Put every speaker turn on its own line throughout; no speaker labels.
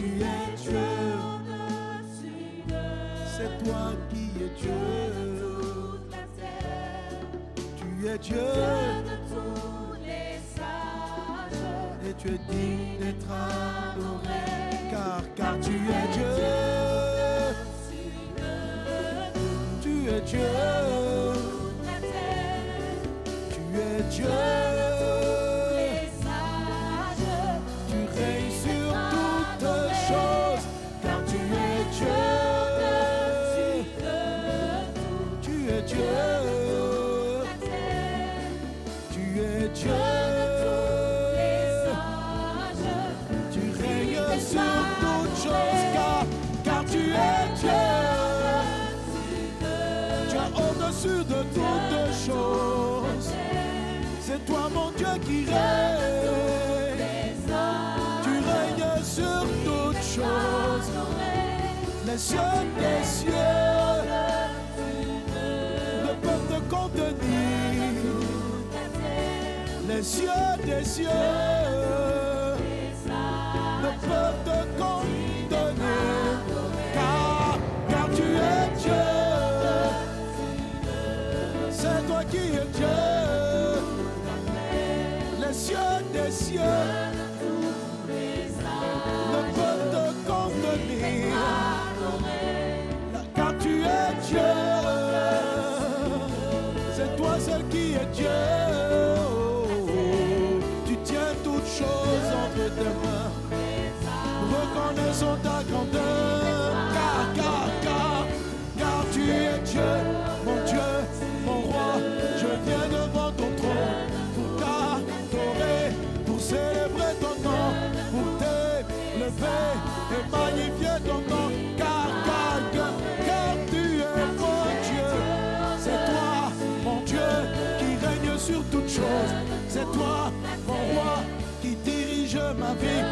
es Dieu. C'est toi qui es Dieu. Tu es Dieu. Et tu es digne d'être adoré. Car tu es Dieu. Tu es Dieu. Tu es Dieu. Tu règnes sur toutes choses. Car tu es Dieu. Tu es Dieu. Tu es Dieu. Tu règnes sur toutes choses. Car tu es Dieu. Tu es au-dessus de toutes choses. C'est toi mon Dieu qui règne. Tu règnes sur toutes choses. Les cieux des cieux ne peuvent te contenir. Les cieux des cieux ne peuvent te contenir. Car tu es Dieu. C'est toi qui es Dieu. Les cieux des cieux ne peuvent te contenir. Car tu es Dieu. C'est toi seul qui est Dieu. Tu tiens toutes choses entre tes mains. Reconnaissons ta grandeur. Car tu es Dieu, mon Dieu, mon roi. Je viens devant ton trône pour t'adorer, pour célébrer ton nom, pour t'élever et magnifier ton nom. Car tu es mon Dieu. C'est toi, mon Dieu, qui règne sur toutes choses. C'est toi, mon roi, qui dirige ma vie.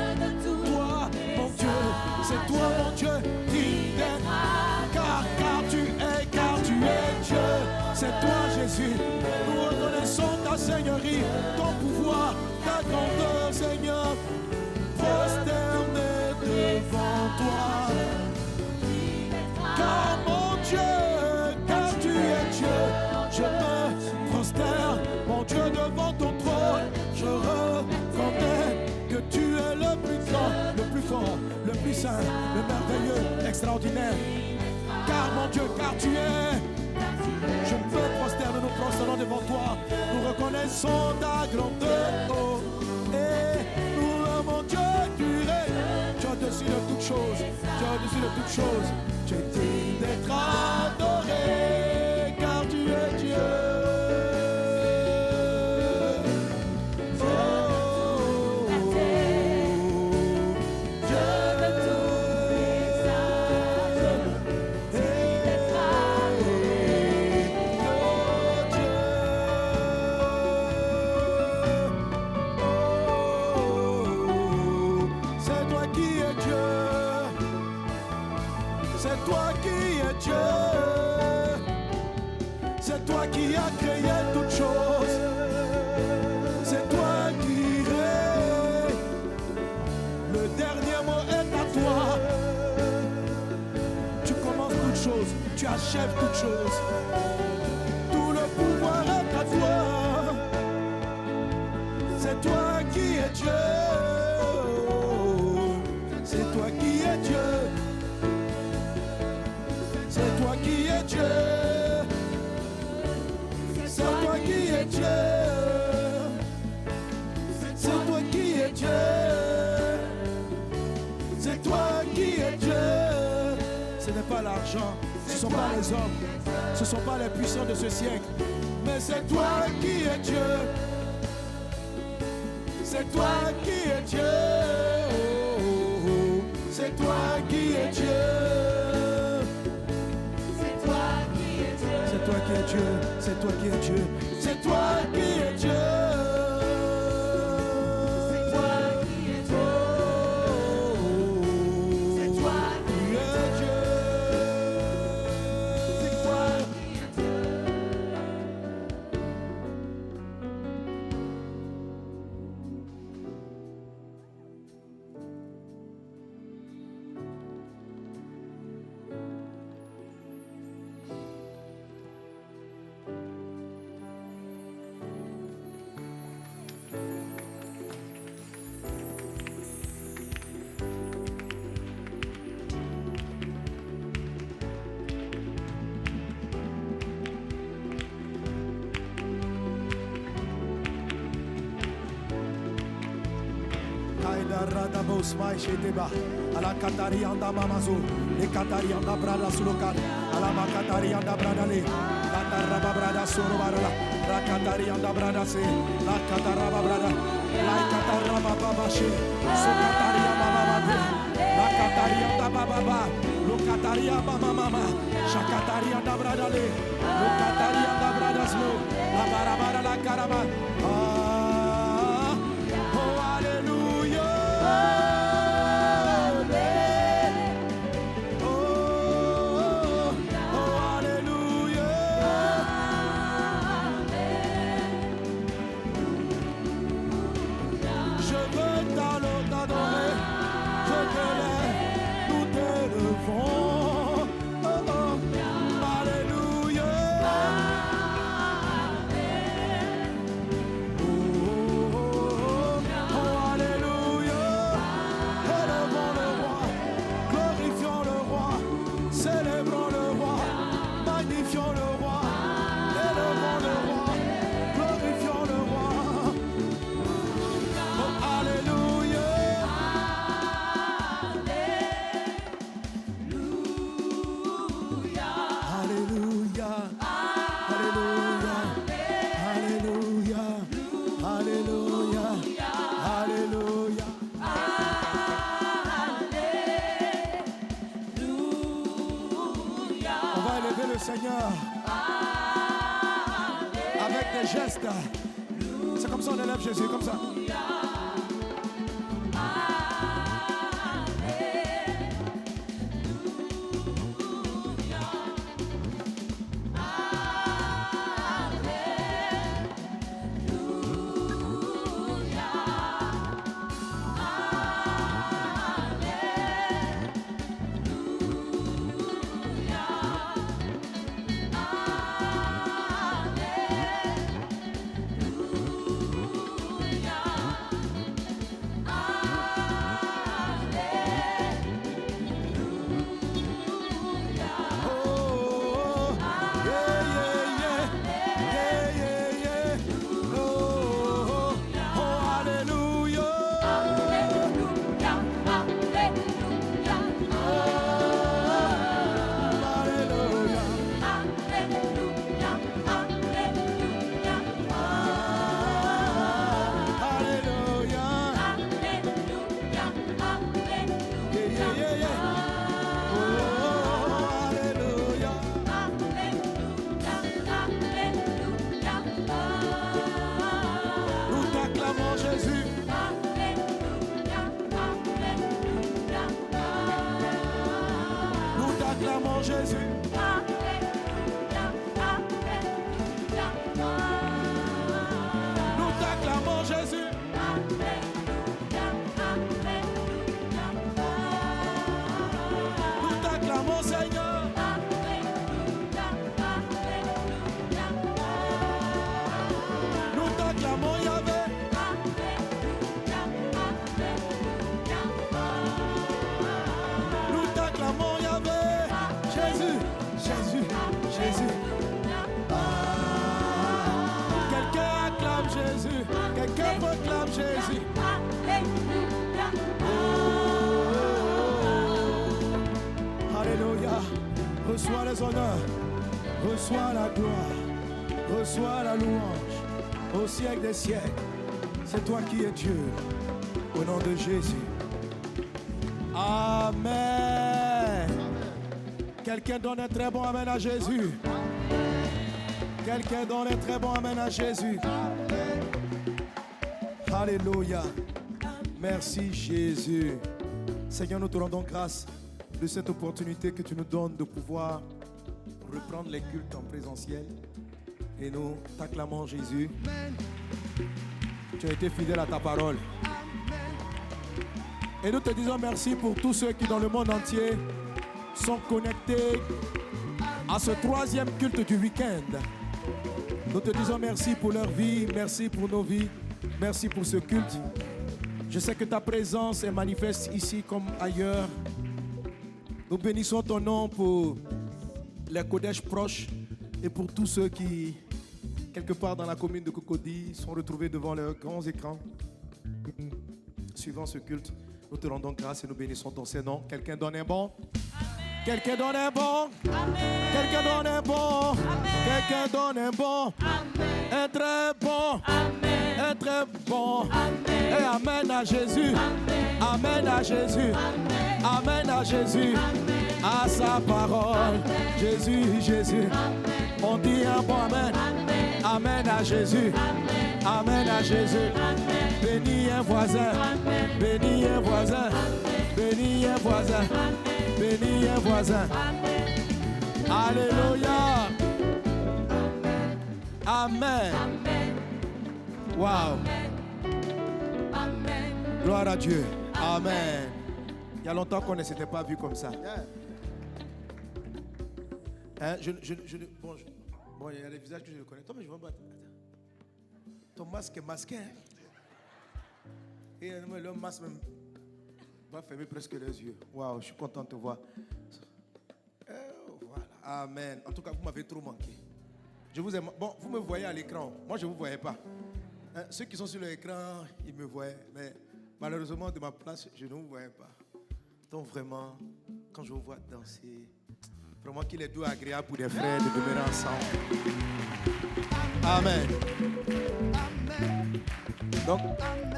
Toi, mon Dieu, c'est toi, mon Dieu, qui t'aime. Car tu es Dieu. C'est toi, Jésus. Nous reconnaissons ta seigneurie, ton pouvoir, ta grandeur, Seigneur. Prosterné devant toi. Car mon Dieu, car tu es Dieu, je me prosterne, mon Dieu, devant ton trône. Je reconnais que tu es le plus grand, le plus fort, le plus saint, le merveilleux, l'extraordinaire. Car mon Dieu, car tu es, je me prosterne, nous prosternons devant toi. Nous reconnaissons ta grandeur. Oh, et nous, mon Dieu, tu règnes. Tu es au-dessus de toutes choses. Tu es au-dessus de toutes choses. Tu es digne d'être adoré. Car tu es Dieu. C'est toi qui es Dieu. C'est toi qui as créé toutes choses. C'est toi qui règne. Le dernier mot est à toi. Tu commences toutes choses. Tu achèves toutes choses. Tout le pouvoir est à toi. C'est toi qui es Dieu. C'est toi qui es Dieu. C'est toi qui es Dieu. C'est toi qui es Dieu. C'est toi qui es Dieu. C'est toi qui es Dieu. Ce n'est pas l'argent, ce ne sont pas les hommes, ce ne sont pas les puissants de ce siècle, mais c'est toi qui es Dieu. C'est toi qui es Dieu. C'est toi qui es Dieu. C'est toi qui es Dieu. C'est toi qui es Dieu. C'est toi qui es Dieu. C'est toi qui es Dieu. C'est toi qui es Dieu. C'est toi qui es Dieu. C'est toi qui es Dieu. Katarada Bosma Sheteba, Ala Katarianda Mamazo, Le Katarianda Brada Sulokan, Ala Makatarianda Bradale, Kataraba Brada Sorobarala, La Katarianda Brada Se, La Kataraba Brada, La Kataraba Babashi, Sokataria Mama, La Katarianda Baba, Lokataria Mama, Shakatarianda Bradale, Lokatarianda Brada Slo, La Barabara La Karaba. Seigneur, avec des gestes, c'est comme ça on élève Jésus, comme ça. Jésus. Nous t'acclamons Jésus. Nous t'acclamons Seigneur. Nous t'acclamons Yahvé. Nous t'acclamons Yahvé. Jésus, Jésus, Jésus. Quelqu'un acclame Jésus. Quelqu'un proclame Jésus. Alléluia. Reçois les honneurs. Reçois la gloire. Reçois la louange. Au siècle des siècles. C'est toi qui es Dieu. Au nom de Jésus. Amen. Quelqu'un donne un très bon amen à Jésus. Quelqu'un donne un très bon amen à Jésus. Alléluia. Merci Jésus. Seigneur, nous te rendons grâce de cette opportunité que tu nous donnes de pouvoir reprendre les cultes en présentiel. Et nous t'acclamons Jésus. Tu as été fidèle à ta parole. Et nous te disons merci pour tous ceux qui dans le monde entier sont connectés à ce troisième culte du week-end. Nous te disons merci pour leur vie, merci pour nos vies, merci pour ce culte. Je sais que ta présence est manifeste ici comme ailleurs. Nous bénissons ton nom pour les Kodesh proches et pour tous ceux qui, quelque part dans la commune de Cocody, sont retrouvés devant leurs grands écrans, suivant ce culte. Nous te rendons grâce et nous bénissons ton Saint-Nom. Quelqu'un donne un bon? Quelqu'un donne un bon? Quelqu'un donne un bon? Quelqu'un donne un bon? Un très bon? Un très bon? Et amen à Jésus. Amen à Jésus. Amen à Jésus. À sa parole. Jésus, Jésus. On dit un bon amen. Amen à Jésus. Amen à Jésus. Bénis un voisin. Bénis un voisin. Bénis un voisin. Bénis un voisin. Alléluia. Amen. Wow. Gloire à Dieu. Amen. Il y a longtemps qu'on ne s'était pas vu comme ça. Hein, bon, il y a des visages que je ne connais. Toi, mais je vais me battre. Ton masque est masqué. Hein? Et le masque même va fermer presque les yeux. Waouh, je suis content de te voir. Voilà. Amen. En tout cas, vous m'avez trop manqué. Je vous aime. Bon, vous me voyez à l'écran. Moi, je ne vous voyais pas. Hein, ceux qui sont sur l'écran, ils me voyaient. Mais malheureusement, de ma place, je ne vous voyais pas. Donc vraiment, quand je vous vois danser, vraiment qu'il est doux et agréable pour des frères de demeurer ensemble. Amen. Donc,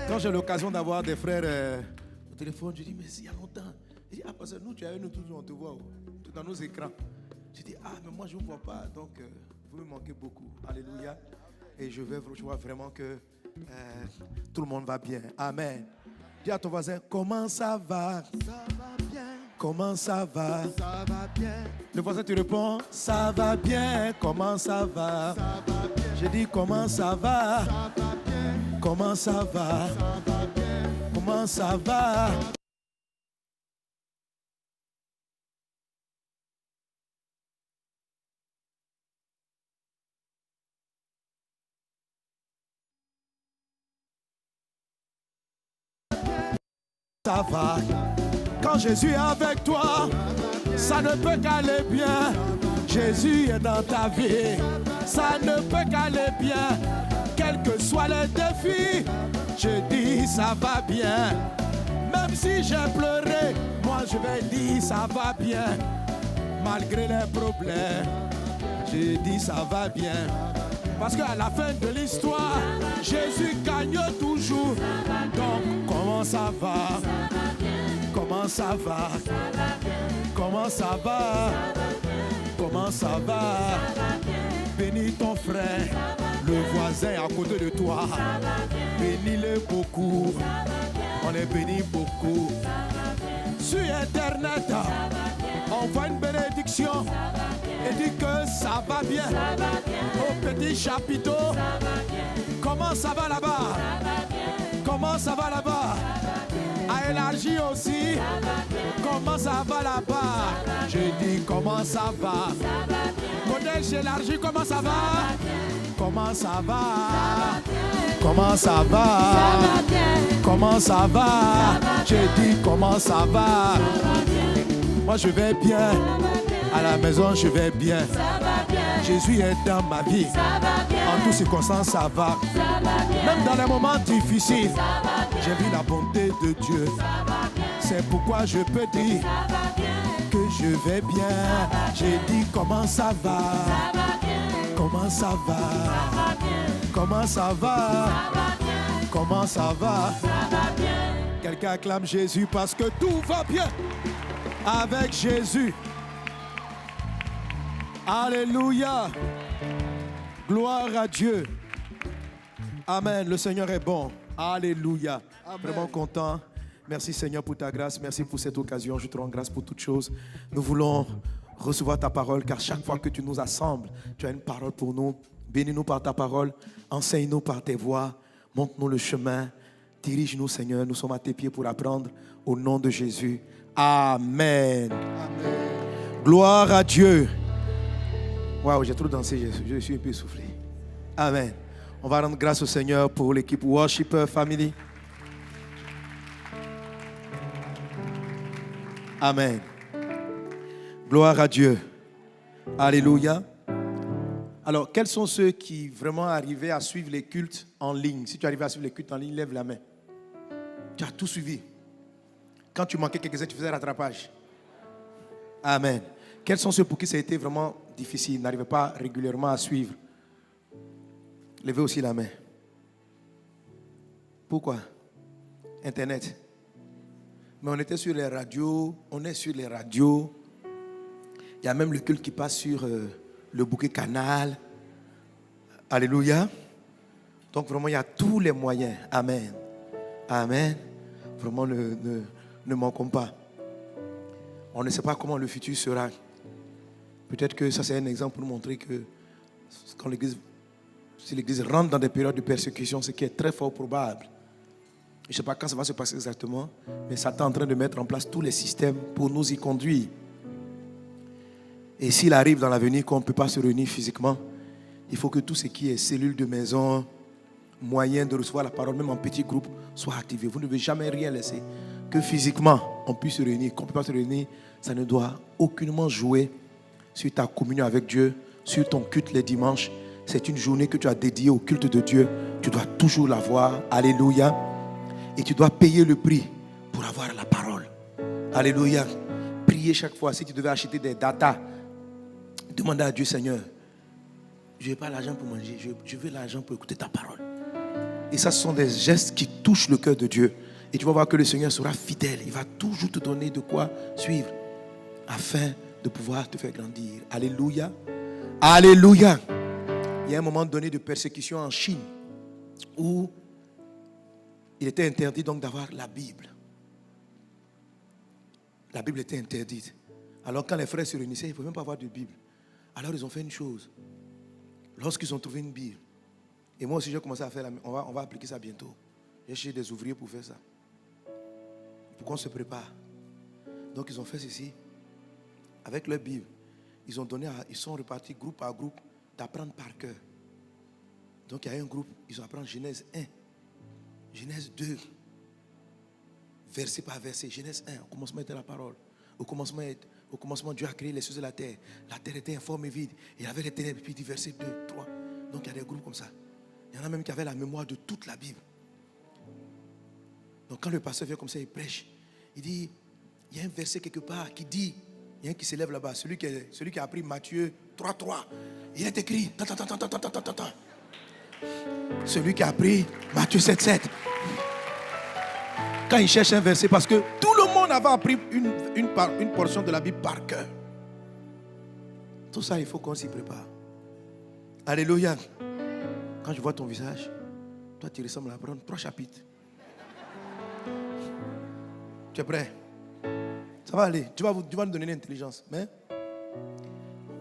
quand j'ai l'occasion d'avoir des frères au téléphone, je dis, mais il y a longtemps. Je dis, parce que nous, tu es avec nous toujours, on te voit tout dans nos écrans. Je dis, mais moi, je ne vous vois pas. Donc, vous me manquez beaucoup. Alléluia. Et je vois vraiment que tout le monde va bien. Amen. Dis à ton voisin, comment ça va? Ça va bien. Comment ça va? Ça va bien. Le voisin te répond, ça va bien. Comment ça va? Ça va bien. Je dis, comment ça va? Ça va bien. Comment ça va? Ça va bien. Comment ça va? Ça va. Quand Jésus est avec toi, ça ne peut qu'aller bien. Jésus est dans ta vie, ça ne peut qu'aller bien. Quels que soient les défis, je dis ça va bien. Même si j'ai pleuré, moi je vais dire ça va bien. Malgré les problèmes, je dis ça va bien. Parce qu'à la fin de l'histoire, Jésus gagne toujours. Donc, comment ça va? Comment ça va? Comment ça va? Comment ça va? Bénis ton frère, le voisin à côté de toi. Bénis-le beaucoup. On est béni beaucoup. Sur Internet, on voit une bénédiction et dit que ça va bien. Au petit chapiteau, comment ça va là-bas? Comment ça va là-bas? À élargi aussi, comment ça va là-bas? Je dis comment ça va? Collège élargi, comment ça va? Comment ça va? Comment ça va? Comment ça va? Je dis comment ça va? Moi je vais bien. À la maison je vais bien. Jésus est dans ma vie. En toutes circonstances ça va. Même dans les moments difficiles, j'ai vu la bonté de Dieu. C'est pourquoi je peux dire que je vais bien. J'ai dit comment ça va? Comment ça va? Comment ça va? Comment ça va? Quelqu'un acclame Jésus parce que tout va bien avec Jésus. Alléluia. Gloire à Dieu. Amen. Le Seigneur est bon. Alléluia. Amen. Vraiment content. Merci Seigneur pour ta grâce. Merci pour cette occasion. Je te rends grâce pour toutes choses. Nous voulons recevoir ta parole car chaque fois que tu nous assembles, tu as une parole pour nous. Bénis-nous par ta parole. Enseigne-nous par tes voies. Montre-nous le chemin. Dirige-nous Seigneur. Nous sommes à tes pieds pour apprendre au nom de Jésus. Amen. Amen. Gloire à Dieu. Waouh, j'ai trop dansé, je suis un peu essoufflé. Amen. On va rendre grâce au Seigneur pour l'équipe Worshipper Family. Amen. Gloire à Dieu. Alléluia. Alors, quels sont ceux qui vraiment arrivaient à suivre les cultes en ligne? Si tu arrives à suivre les cultes en ligne, lève la main. Tu as tout suivi.
Quand tu manquais quelques heures, tu faisais rattrapage. Amen. Quels sont ceux pour qui ça a été vraiment difficile, ils n'arrivaient pas régulièrement à suivre? Levez aussi la main. Pourquoi? Internet. Mais on était sur les radios, on est sur les radios. Il y a même le culte qui passe sur le bouquet Canal. Alléluia. Donc vraiment, il y a tous les moyens. Amen. Amen. Vraiment, ne manquons pas. On ne sait pas comment le futur sera. Peut-être que ça, c'est un exemple pour nous montrer que quand si l'Église rentre dans des périodes de persécution, ce qui est très fort probable. Je ne sais pas quand ça va se passer exactement, mais Satan est en train de mettre en place tous les systèmes pour nous y conduire. Et s'il arrive dans l'avenir qu'on ne peut pas se réunir physiquement, il faut que tout ce qui est cellules de maison, moyens de recevoir la parole, même en petits groupes, soit activé. Vous ne devez jamais rien laisser. Que physiquement, on puisse se réunir. Qu'on ne peut pas se réunir, ça ne doit aucunement jouer sur ta communion avec Dieu, sur ton culte les dimanches. C'est une journée que tu as dédiée au culte de Dieu. Tu dois toujours l'avoir. Alléluia. Et tu dois payer le prix pour avoir la parole. Alléluia. Priez chaque fois. Si tu devais acheter des datas, demandez à Dieu, Seigneur, je n'ai pas l'argent pour manger, je veux l'argent pour écouter ta parole. Et ça, ce sont des gestes qui touchent le cœur de Dieu. Et tu vas voir que le Seigneur sera fidèle. Il va toujours te donner de quoi suivre afin de pouvoir te faire grandir. Alléluia. Alléluia. Il y a un moment donné de persécution en Chine où il était interdit donc d'avoir la Bible. La Bible était interdite. Alors quand les frères se réunissaient, ils ne pouvaient même pas avoir de Bible. Alors ils ont fait une chose. Lorsqu'ils ont trouvé une Bible, et moi aussi j'ai commencé à faire, on va appliquer ça bientôt. J'ai cherché des ouvriers pour faire ça. Pour qu'on se prépare. Donc ils ont fait ceci. Avec leur Bible, ils sont repartis groupe par groupe d'apprendre par cœur. Donc il y a un groupe, ils ont appris Genèse 1, Genèse 2, verset par verset. Genèse 1, au commencement était la parole. Au commencement, Dieu a créé les cieux et la terre. La terre était informe et vide. Il y avait les ténèbres, puis du verset 2, 3. Donc il y a des groupes comme ça. Il y en a même qui avaient la mémoire de toute la Bible. Donc quand le pasteur vient comme ça, il prêche. Il dit, il y a un verset quelque part qui dit, il y a un qui s'élève là-bas, celui qui a appris Matthieu 3.3. Il est écrit, celui qui a appris Matthieu 7.7. Quand il cherche un verset, parce que tout le monde avait appris une portion de la Bible par cœur. Tout ça, il faut qu'on s'y prépare. Alléluia. Quand je vois ton visage, toi tu ressembles à prendre 3 chapitres. Tu es prêt? Ça va aller. Tu vas nous donner l'intelligence. Mais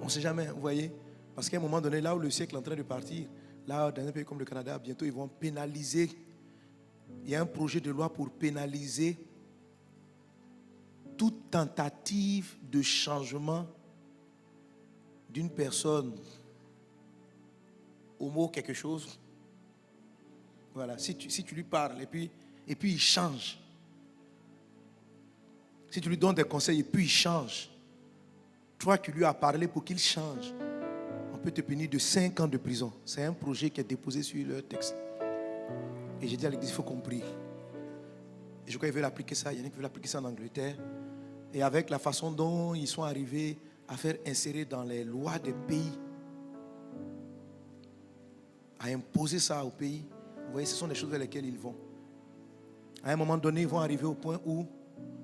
on ne sait jamais, vous voyez. Parce qu'à un moment donné, là où le siècle est en train de partir, là dans un pays comme le Canada, bientôt ils vont pénaliser. Il y a un projet de loi pour pénaliser toute tentative de changement d'une personne homo quelque chose. Voilà, si tu lui parles et puis il change. Si tu lui donnes des conseils et puis il change. Toi qui lui as parlé pour qu'il change, on peut te punir de 5 ans de prison. C'est un projet qui est déposé sur leur texte. Et j'ai dit à l'église, il faut qu'on prie. Et je crois qu'ils veulent appliquer ça. Il y en a qui veulent appliquer ça en Angleterre. Et avec la façon dont ils sont arrivés à faire insérer dans les lois des pays, à imposer ça au pays, vous voyez, ce sont des choses vers lesquelles ils vont. À un moment donné, ils vont arriver au point où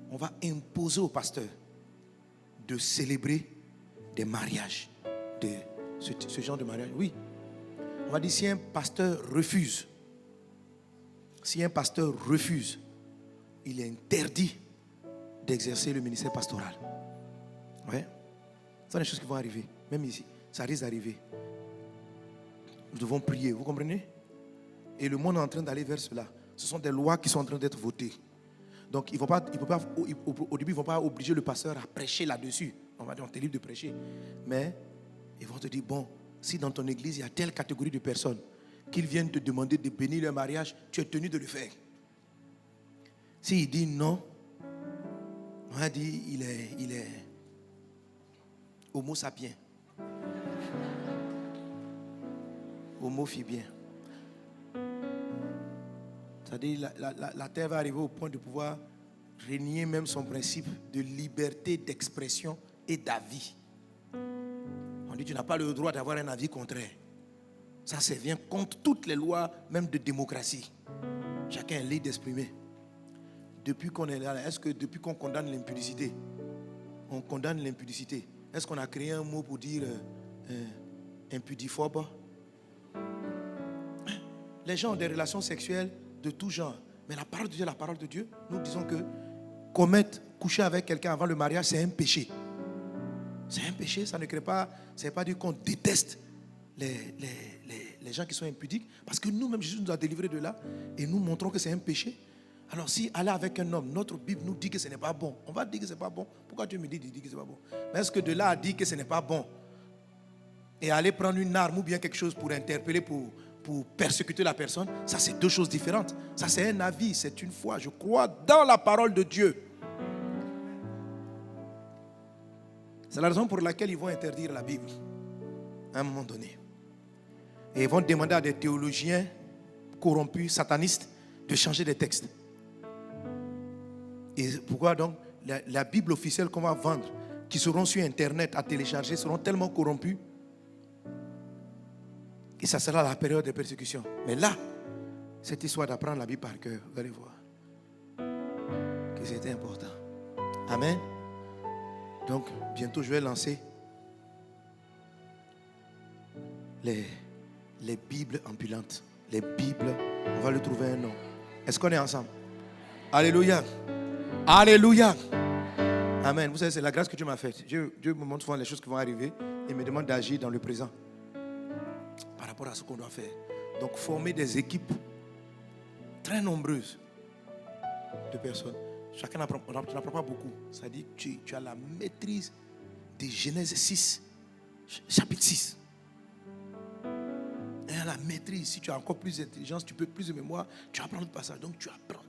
on va imposer aux pasteurs de célébrer des mariages, de ce genre de mariage. Oui. On va dire, si un pasteur refuse, il est interdit d'exercer le ministère pastoral. Ouais. Ce sont des choses qui vont arriver. Même ici, ça risque d'arriver. Nous devons prier, vous comprenez? Et le monde est en train d'aller vers cela. Ce sont des lois qui sont en train d'être votées. Donc, au début, ils ne vont pas obliger le pasteur à prêcher là-dessus. On va dire, on est libre de prêcher. Mais ils vont te dire, bon, si dans ton église, il y a telle catégorie de personnes qu'ils viennent te demander de bénir leur mariage, tu es tenu de le faire. S'il dit non, on va dire, il est homo sapiens. Homo bien. C'est-à-dire la terre va arriver au point de pouvoir renier même son principe de liberté d'expression et d'avis. On dit tu n'as pas le droit d'avoir un avis contraire. Ça vient contre toutes les lois, même de démocratie. Chacun est libre d'exprimer. Depuis qu'on est là, est-ce que depuis qu'on condamne l'impudicité, on condamne l'impudicité, est-ce qu'on a créé un mot pour dire impudiphobe? Les gens ont des relations sexuelles de tout genre. Mais la parole de Dieu, nous disons que coucher avec quelqu'un avant le mariage, c'est un péché. C'est un péché, ça ne crée pas, ça ne veut pas dire qu'on déteste les gens qui sont impudiques. Parce que nous-mêmes, Jésus nous a délivrés de là et nous montrons que c'est un péché. Alors si aller avec un homme, notre Bible nous dit que ce n'est pas bon, on va dire que ce n'est pas bon. Pourquoi Dieu me dit que ce n'est pas bon? Mais est-ce que de là à dire que ce n'est pas bon et aller prendre une arme ou bien quelque chose pour interpeller, pour persécuter la personne, ça c'est deux choses différentes. Ça c'est un avis, c'est une foi. Je crois dans la parole de Dieu. C'est la raison pour laquelle ils vont interdire la Bible à un moment donné. Et ils vont demander à des théologiens corrompus, satanistes, de changer des textes. Et pourquoi donc la Bible officielle qu'on va vendre, qui seront sur Internet à télécharger, seront tellement corrompus. Et ça sera la période de persécution. Mais là, cette histoire d'apprendre la Bible par cœur, vous allez voir que c'était important. Amen. Donc, bientôt, je vais lancer les Bibles ambulantes. Les Bibles, on va le trouver un nom. Est-ce qu'on est ensemble? Alléluia. Alléluia. Amen. Vous savez, c'est la grâce que Dieu m'a faite. Dieu me montre souvent les choses qui vont arriver et me demande d'agir dans le présent par rapport à ce qu'on doit faire. Donc, former des équipes très nombreuses de personnes. Chacun n'apprend pas beaucoup. Ça dit que tu as la maîtrise de Genèse 6, chapitre 6. Et à la maîtrise, si tu as encore plus d'intelligence, tu peux plus de mémoire, tu apprends le passage. Donc tu apprends.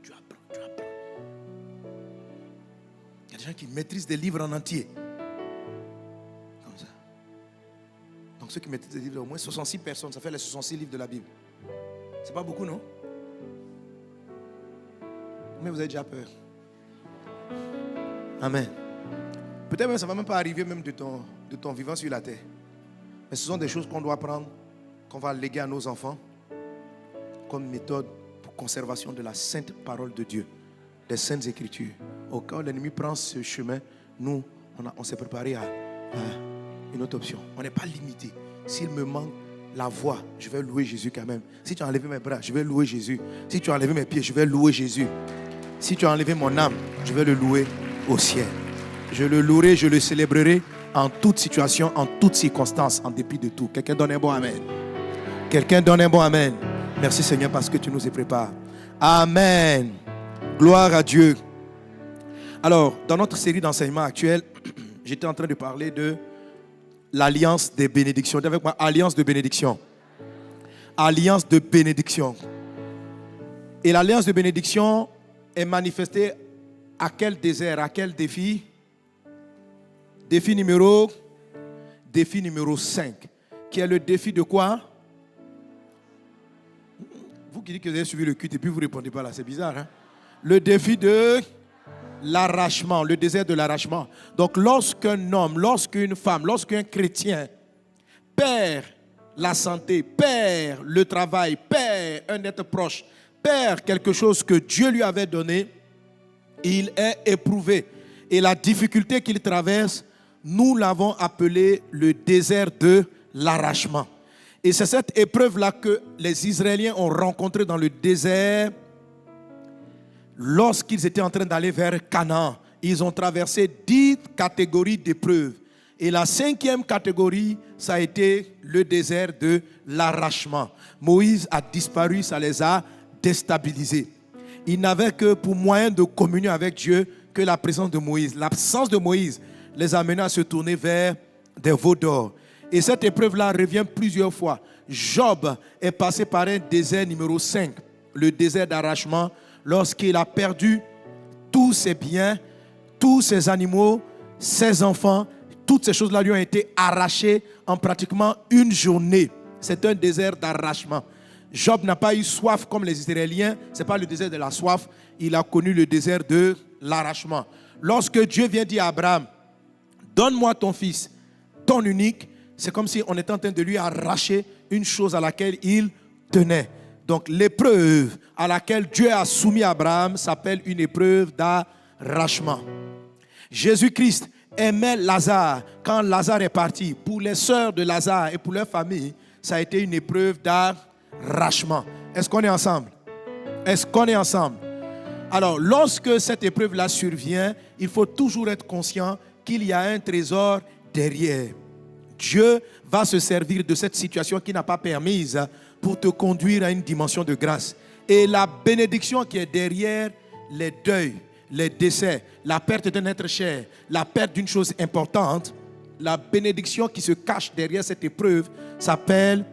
Il y a des gens qui maîtrisent des livres en entier. Comme ça. Donc ceux qui maîtrisent des livres, au moins 66 personnes, ça fait les 66 livres de la Bible. C'est pas beaucoup, non? Mais vous avez déjà peur. Amen. Peut-être même ça ne va même pas arriver même de ton vivant sur la terre. Mais ce sont des choses qu'on doit prendre, qu'on va léguer à nos enfants comme méthode pour conservation de la sainte parole de Dieu, des saintes écritures. Au cas où l'ennemi prend ce chemin, nous, on s'est préparé à une autre option. On n'est pas limité. S'il me manque la voix, je vais louer Jésus quand même. Si tu as enlevé mes bras, je vais louer Jésus. Si tu as enlevé mes pieds, je vais louer Jésus. Si tu as enlevé mon âme, je vais le louer au ciel. Je le louerai, je le célébrerai en toute situation, en toute circonstance, en dépit de tout. Quelqu'un donne un bon amen. Quelqu'un donne un bon amen. Merci Seigneur parce que tu nous y prépares. Amen. Gloire à Dieu. Alors, dans notre série d'enseignements actuels, j'étais en train de parler de l'alliance des bénédictions. Dis avec moi, alliance de bénédiction. Alliance de bénédiction. Et l'alliance de bénédiction est manifestée à quel désert, à quel défi? Défi numéro 5. Qui est le défi de quoi? Vous qui dites que vous avez suivi le culte et puis vous ne répondez pas là, c'est bizarre. Hein? Le défi de l'arrachement, le désert de l'arrachement. Donc lorsqu'un homme, lorsqu'une femme, lorsqu'un chrétien perd la santé, perd le travail, perd un être proche, perd quelque chose que Dieu lui avait donné, il est éprouvé. Et la difficulté qu'il traverse, nous l'avons appelé le désert de l'arrachement. Et c'est cette épreuve-là que les Israéliens ont rencontrée dans le désert lorsqu'ils étaient en train d'aller vers Canaan. Ils ont traversé 10 catégories d'épreuves. Et la 5e catégorie, ça a été le désert de l'arrachement. Moïse a disparu, ça les a déstabilisés. Ils n'avaient que pour moyen de communion avec Dieu que la présence de Moïse. L'absence de Moïse les a amenés à se tourner vers des veaux d'or. Et cette épreuve-là revient plusieurs fois. Job est passé par un désert numéro 5, le désert d'arrachement, lorsqu'il a perdu tous ses biens, tous ses animaux, ses enfants, toutes ces choses-là lui ont été arrachées en pratiquement une journée. C'est un désert d'arrachement. Job n'a pas eu soif comme les Israéliens. Ce n'est pas le désert de la soif. Il a connu le désert de l'arrachement. Lorsque Dieu vient dire à Abraham, donne-moi ton fils, ton unique, c'est comme si on était en train de lui arracher une chose à laquelle il tenait. Donc l'épreuve à laquelle Dieu a soumis Abraham s'appelle une épreuve d'arrachement. Jésus-Christ aimait Lazare quand Lazare est parti. Pour les sœurs de Lazare et pour leur famille, ça a été une épreuve d'arrachement. Est-ce qu'on est ensemble? Est-ce qu'on est ensemble? Alors, lorsque cette épreuve-là survient, il faut toujours être conscient qu'il y a un trésor derrière. Dieu va se servir de cette situation qui n'a pas permise pour te conduire à une dimension de grâce. Et la bénédiction qui est derrière les deuils, les décès, la perte d'un être cher, la perte d'une chose importante, la bénédiction qui se cache derrière cette épreuve s'appelle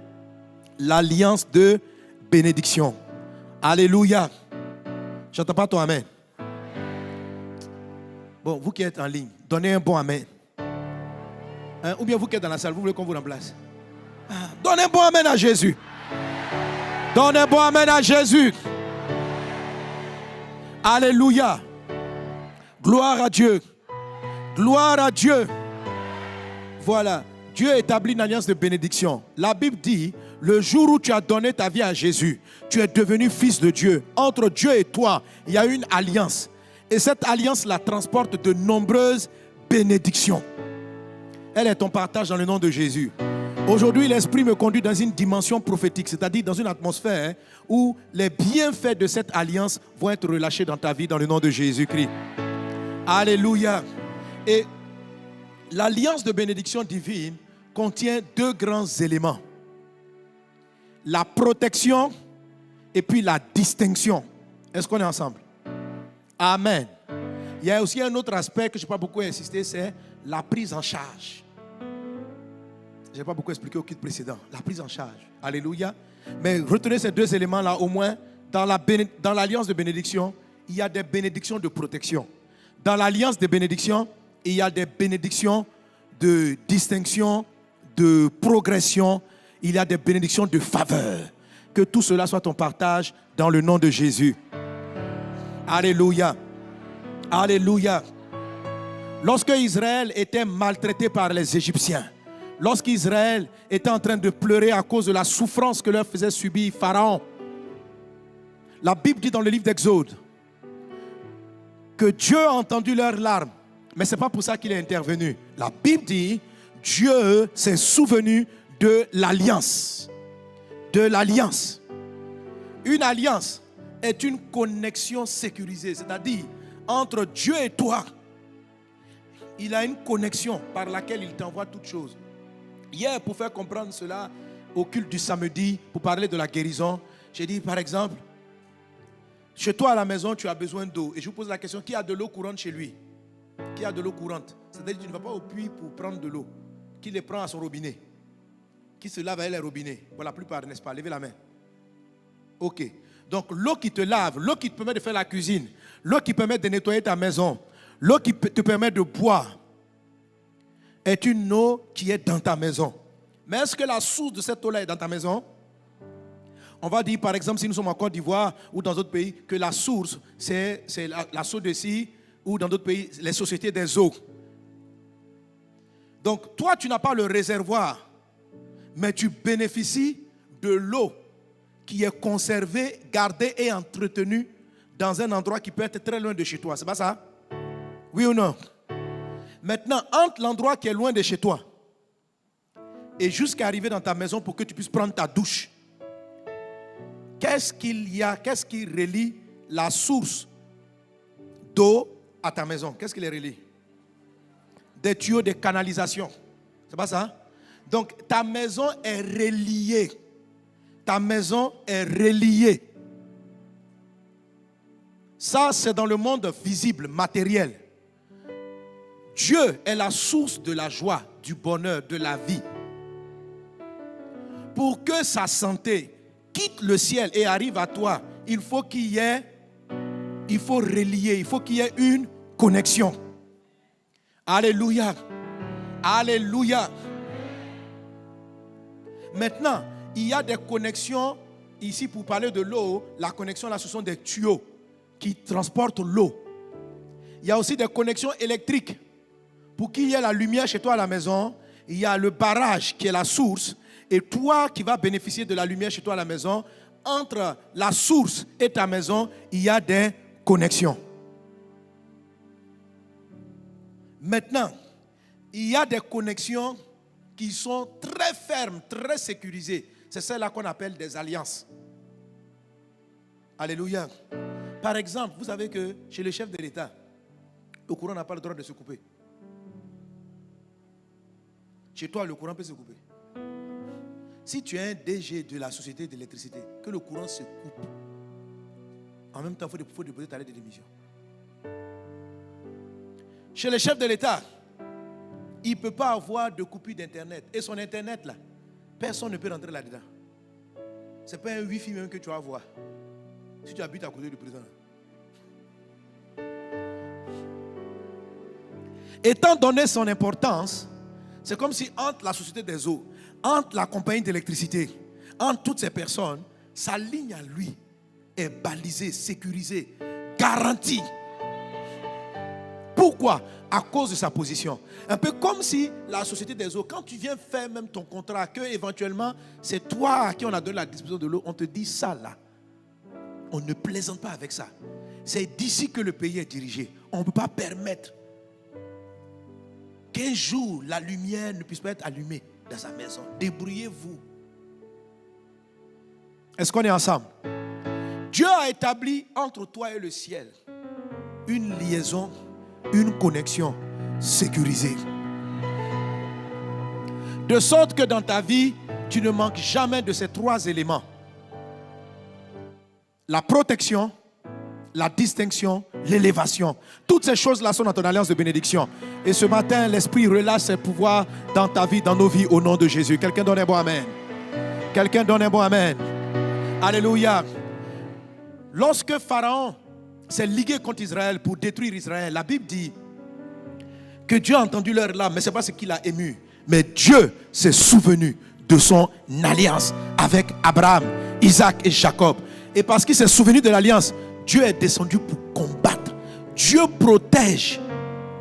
l'alliance de bénédiction. Alléluia. J'entends pas ton amen. Bon, vous qui êtes en ligne, donnez un bon amen. Hein? Ou bien vous qui êtes dans la salle, vous voulez qu'on vous remplace? Donnez un bon amen à Jésus. Donnez un bon amen à Jésus. Alléluia. Gloire à Dieu. Gloire à Dieu. Voilà. Dieu établit une alliance de bénédiction. La Bible dit, le jour où tu as donné ta vie à Jésus, tu es devenu fils de Dieu. Entre Dieu et toi, il y a une alliance. Et cette alliance la transporte de nombreuses bénédictions. Elle est ton partage dans le nom de Jésus. Aujourd'hui, l'Esprit me conduit dans une dimension prophétique, c'est-à-dire dans une atmosphère où les bienfaits de cette alliance vont être relâchés dans ta vie dans le nom de Jésus-Christ. Alléluia. Et l'alliance de bénédiction divine contient deux grands éléments. La protection et puis la distinction. Est-ce qu'on est ensemble? Amen. Il y a aussi un autre aspect que je n'ai pas beaucoup insisté, c'est la prise en charge. Je n'ai pas beaucoup expliqué au kit précédent. La prise en charge. Alléluia. Mais retenez ces deux éléments-là au moins. Dans l'alliance de bénédiction, il y a des bénédictions de protection. Dans l'alliance de bénédiction, il y a des bénédictions de distinction, de progression. Il y a des bénédictions de faveur. Que tout cela soit ton partage dans le nom de Jésus. Alléluia. Alléluia. Lorsque Israël était maltraité par les Égyptiens, lorsqu'Israël était en train de pleurer à cause de la souffrance que leur faisait subir Pharaon, la Bible dit dans le livre d'Exode que Dieu a entendu leurs larmes, mais ce n'est pas pour ça qu'il est intervenu. La Bible dit Dieu s'est souvenu de l'alliance. De l'alliance. Une alliance est une connexion sécurisée, c'est-à-dire entre Dieu et toi. Il a une connexion par laquelle il t'envoie toutes choses. Hier, pour faire comprendre cela au culte du samedi, pour parler de la guérison, j'ai dit par exemple, chez toi à la maison, tu as besoin d'eau. Et je vous pose la question, qui a de l'eau courante chez lui? Qui a de l'eau courante? C'est-à-dire que tu ne vas pas au puits pour prendre de l'eau. Qui les prend à son robinet? Qui se lave avec les robinets? Pour la plupart, n'est-ce pas? Levez la main. Ok. Donc l'eau qui te lave, l'eau qui te permet de faire la cuisine, l'eau qui permet de nettoyer ta maison, l'eau qui te permet de boire, est une eau qui est dans ta maison. Mais est-ce que la source de cette eau-là est dans ta maison? On va dire par exemple, si nous sommes en Côte d'Ivoire ou dans d'autres pays, que la source, c'est la source de Scie ou dans d'autres pays, les sociétés des eaux. Donc toi, tu n'as pas le réservoir, mais tu bénéficies de l'eau qui est conservée, gardée et entretenue dans un endroit qui peut être très loin de chez toi. C'est pas ça? Oui ou non? Maintenant, entre l'endroit qui est loin de chez toi et jusqu'à arriver dans ta maison pour que tu puisses prendre ta douche, qu'est-ce qu'il y a? Qu'est-ce qui relie la source d'eau à ta maison? Qu'est-ce qui les relie? Des tuyaux de canalisation. C'est pas ça? Donc, ta maison est reliée. Ta maison est reliée. Ça, c'est dans le monde visible, matériel. Dieu est la source de la joie, du bonheur, de la vie. Pour que sa santé quitte le ciel et arrive à toi, il faut relier, il faut qu'il y ait une connexion. Alléluia. Alléluia. Maintenant, il y a des connexions, ici pour parler de l'eau, la connexion là, ce sont des tuyaux qui transportent l'eau. Il y a aussi des connexions électriques. Pour qu'il y ait la lumière chez toi à la maison, il y a le barrage qui est la source. Et toi qui vas bénéficier de la lumière chez toi à la maison, entre la source et ta maison, il y a des connexions. Maintenant, il y a des connexions qui sont très fermes, très sécurisées. C'est celles-là qu'on appelle des alliances. Alléluia. Par exemple, vous savez que chez le chef de l'État, le courant n'a pas le droit de se couper. Chez toi, le courant peut se couper. Si tu es un DG de la société d'électricité, que le courant se coupe, en même temps, il faut déposer ta lettre de démission. Chez le chef de l'État, il ne peut pas avoir de coupure d'Internet. Et son Internet, là, personne ne peut rentrer là-dedans. Ce n'est pas un Wi-Fi même que tu vas avoir. Si tu habites à côté du président. Étant donné son importance, c'est comme si entre la société des eaux, entre la compagnie d'électricité, entre toutes ces personnes, sa ligne à lui est balisée, sécurisée, garantie. Pourquoi? À cause de sa position. Un peu comme si la société des eaux, quand tu viens faire même ton contrat, que éventuellement c'est toi à qui on a donné la distribution de l'eau, on te dit ça là. On ne plaisante pas avec ça. C'est d'ici que le pays est dirigé. On ne peut pas permettre qu'un jour la lumière ne puisse pas être allumée dans sa maison. Débrouillez-vous. Est-ce qu'on est ensemble? Dieu a établi entre toi et le ciel une liaison, une connexion sécurisée. De sorte que dans ta vie, tu ne manques jamais de ces trois éléments. La protection, la distinction, l'élévation. Toutes ces choses-là sont dans ton alliance de bénédiction. Et ce matin, l'Esprit relâche ses pouvoirs dans ta vie, dans nos vies, au nom de Jésus. Quelqu'un donne un bon amen. Quelqu'un donne un bon amen. Alléluia. Lorsque Pharaon s'est ligué contre Israël pour détruire Israël, la Bible dit que Dieu a entendu leurs larmes, mais ce n'est pas ce qui l'a ému. Mais Dieu s'est souvenu de son alliance avec Abraham, Isaac et Jacob. Et parce qu'il s'est souvenu de l'alliance, Dieu est descendu pour combattre. Dieu protège.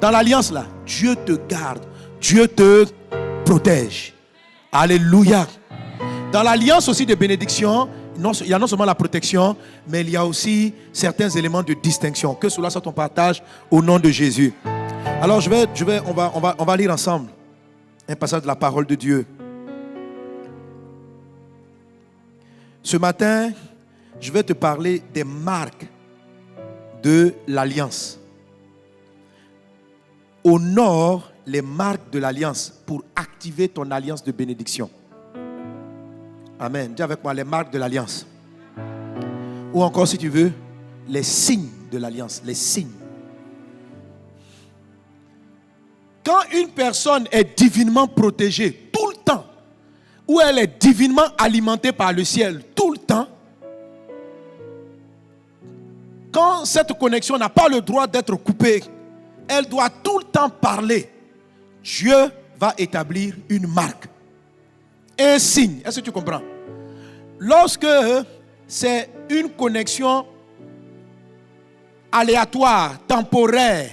Dans l'alliance là, Dieu te garde. Dieu te protège. Alléluia. Dans l'alliance aussi de bénédiction, il y a non seulement la protection, mais il y a aussi certains éléments de distinction. Que cela soit ton partage au nom de Jésus. Alors on va lire ensemble un passage de la parole de Dieu. Ce matin, je vais te parler des marques de l'alliance. Honore les marques de l'alliance pour activer ton alliance de bénédiction. Amen. Dis avec moi les marques de l'alliance. Ou encore si tu veux, les signes de l'alliance. Les signes. Quand une personne est divinement protégée tout le temps, ou elle est divinement alimentée par le ciel tout le temps, quand cette connexion n'a pas le droit d'être coupée, elle doit tout le temps parler. Dieu va établir une marque, un signe. Est-ce que tu comprends? Lorsque c'est une connexion aléatoire, temporaire,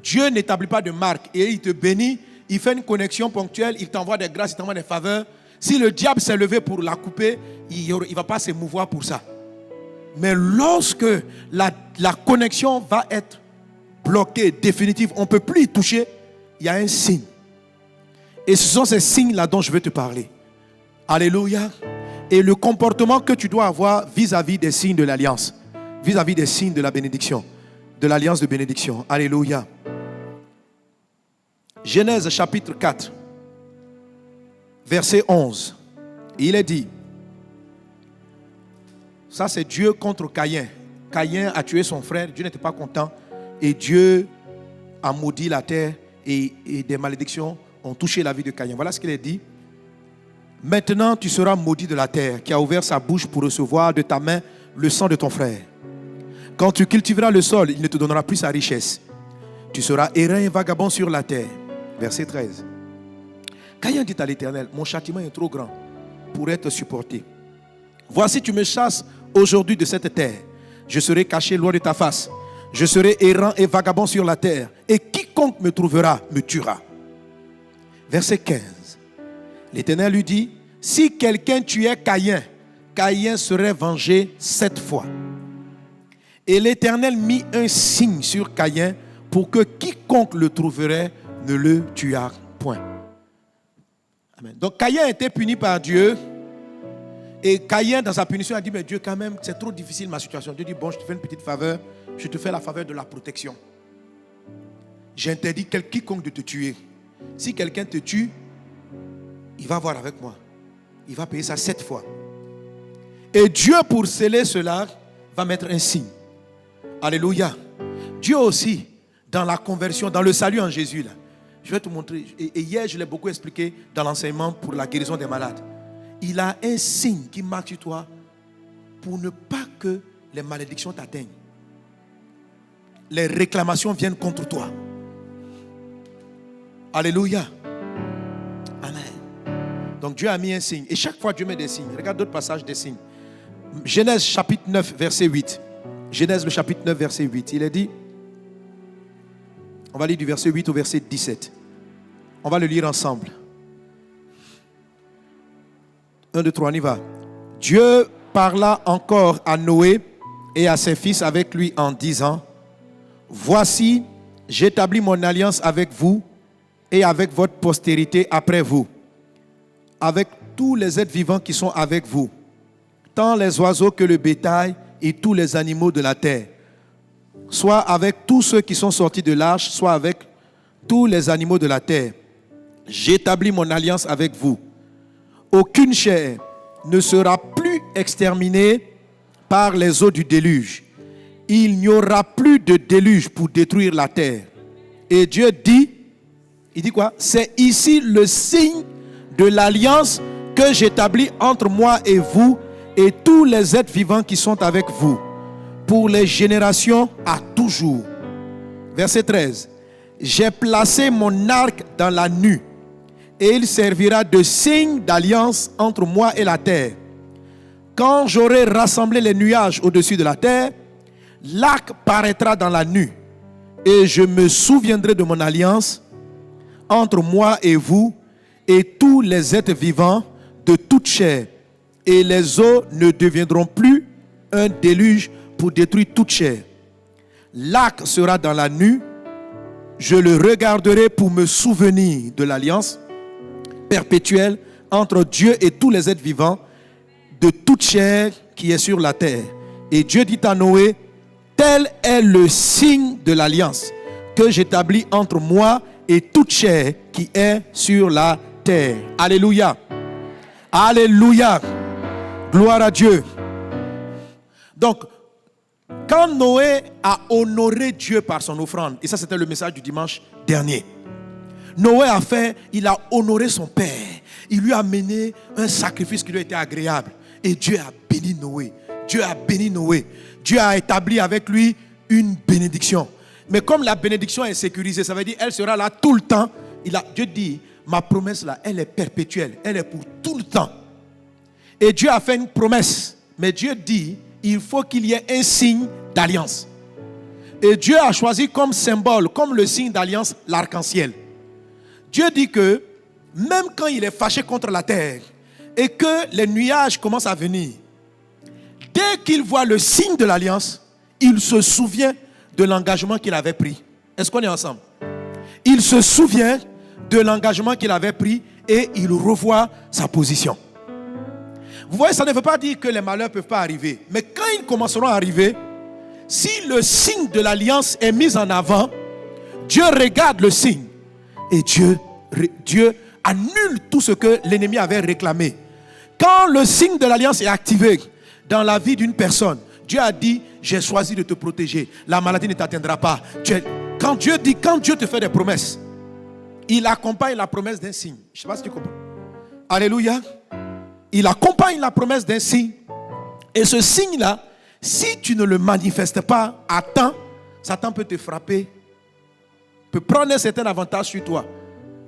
Dieu n'établit pas de marque et il te bénit, il fait une connexion ponctuelle, il t'envoie des grâces, il t'envoie des faveurs. Si le diable s'est levé pour la couper, il ne va pas s'émouvoir pour ça. Mais lorsque la connexion va être bloquée, définitive, on ne peut plus y toucher, il y a un signe. Et ce sont ces signes-là dont je veux te parler. Alléluia. Et le comportement que tu dois avoir vis-à-vis des signes de l'alliance, vis-à-vis des signes de la bénédiction, de l'alliance de bénédiction. Alléluia. Genèse chapitre 4, verset 11. Il est dit, ça c'est Dieu contre Caïn. Caïn a tué son frère, Dieu n'était pas content. Et Dieu a maudit la terre et des malédictions ont touché la vie de Caïn. Voilà ce qu'il est dit. Maintenant tu seras maudit de la terre qui a ouvert sa bouche pour recevoir de ta main le sang de ton frère. Quand tu cultiveras le sol, il ne te donnera plus sa richesse. Tu seras errant et vagabond sur la terre. Verset 13. Caïn dit à l'Éternel, mon châtiment est trop grand pour être supporté. Voici tu me chasses aujourd'hui de cette terre. Je serai caché loin de ta face. Je serai errant et vagabond sur la terre, et quiconque me trouvera me tuera. Verset 15. L'Éternel lui dit, si quelqu'un tuait Caïn, Caïn serait vengé 7 fois. Et l'Éternel mit un signe sur Caïn pour que quiconque le trouverait ne le tuât point. Amen. Donc Caïn a été puni par Dieu. Et Caïn, dans sa punition, a dit, mais Dieu, quand même, c'est trop difficile ma situation. Dieu dit, bon, je te fais une petite faveur. Je te fais la faveur de la protection. J'interdis quiconque de te tuer. Si quelqu'un te tue, il va voir avec moi. Il va payer ça 7 fois. Et Dieu, pour sceller cela, va mettre un signe. Alléluia. Dieu aussi, dans la conversion, dans le salut en Jésus, là, je vais te montrer. Et hier, je l'ai beaucoup expliqué dans l'enseignement pour la guérison des malades. Il a un signe qui marque sur toi pour ne pas que les malédictions t'atteignent. Les réclamations viennent contre toi. Alléluia. Amen. Donc Dieu a mis un signe. Et chaque fois Dieu met des signes. Regarde d'autres passages des signes. Genèse chapitre 9 verset 8. Genèse le chapitre 9 verset 8. Il est dit, on va lire du verset 8 au verset 17. On va le lire ensemble. 1, 2, 3, on y va. Dieu parla encore à Noé et à ses fils avec lui en disant, voici, j'établis mon alliance avec vous et avec votre postérité après vous, avec tous les êtres vivants qui sont avec vous, tant les oiseaux que le bétail et tous les animaux de la terre, soit avec tous ceux qui sont sortis de l'arche, soit avec tous les animaux de la terre. J'établis mon alliance avec vous. Aucune chair ne sera plus exterminée par les eaux du déluge. Il n'y aura plus de déluge pour détruire la terre. Et Dieu dit, il dit quoi? C'est ici le signe de l'alliance que j'établis entre moi et vous et tous les êtres vivants qui sont avec vous, pour les générations à toujours. Verset 13. J'ai placé mon arc dans la nue, et il servira de signe d'alliance entre moi et la terre. Quand j'aurai rassemblé les nuages au-dessus de la terre, l'arc paraîtra dans la nue, et je me souviendrai de mon alliance entre moi et vous et tous les êtres vivants de toute chair. Et les eaux ne deviendront plus un déluge pour détruire toute chair. L'arc sera dans la nue, je le regarderai pour me souvenir de l'alliance perpétuelle entre Dieu et tous les êtres vivants de toute chair qui est sur la terre. Et Dieu dit à Noé, tel est le signe de l'alliance que j'établis entre moi et toute chair qui est sur la terre. Alléluia. Alléluia. Gloire à Dieu. Donc, quand Noé a honoré Dieu par son offrande, et ça c'était le message du dimanche dernier, Noé il a honoré son père. Il lui a amené un sacrifice qui lui a été agréable. Et Dieu a béni Noé. Dieu a béni Noé. Dieu a établi avec lui une bénédiction. Mais comme la bénédiction est sécurisée, ça veut dire qu'elle sera là tout le temps. Dieu dit, ma promesse là, elle est perpétuelle. Elle est pour tout le temps. Et Dieu a fait une promesse. Mais Dieu dit, il faut qu'il y ait un signe d'alliance. Et Dieu a choisi comme symbole, comme le signe d'alliance, l'arc-en-ciel. Dieu dit que même quand il est fâché contre la terre et que les nuages commencent à venir, dès qu'il voit le signe de l'alliance, il se souvient de l'engagement qu'il avait pris. Est-ce qu'on est ensemble? Il se souvient de l'engagement qu'il avait pris et il revoit sa position. Vous voyez, ça ne veut pas dire que les malheurs ne peuvent pas arriver. Mais quand ils commenceront à arriver, si le signe de l'alliance est mis en avant, Dieu regarde le signe. Et Dieu annule tout ce que l'ennemi avait réclamé. Quand le signe de l'alliance est activé dans la vie d'une personne, Dieu a dit, j'ai choisi de te protéger. La maladie ne t'atteindra pas. Quand Dieu te fait des promesses, il accompagne la promesse d'un signe. Je ne sais pas si tu comprends. Alléluia. Il accompagne la promesse d'un signe. Et ce signe-là, si tu ne le manifestes pas à temps, Satan peut te frapper, peut prendre un certain avantage sur toi,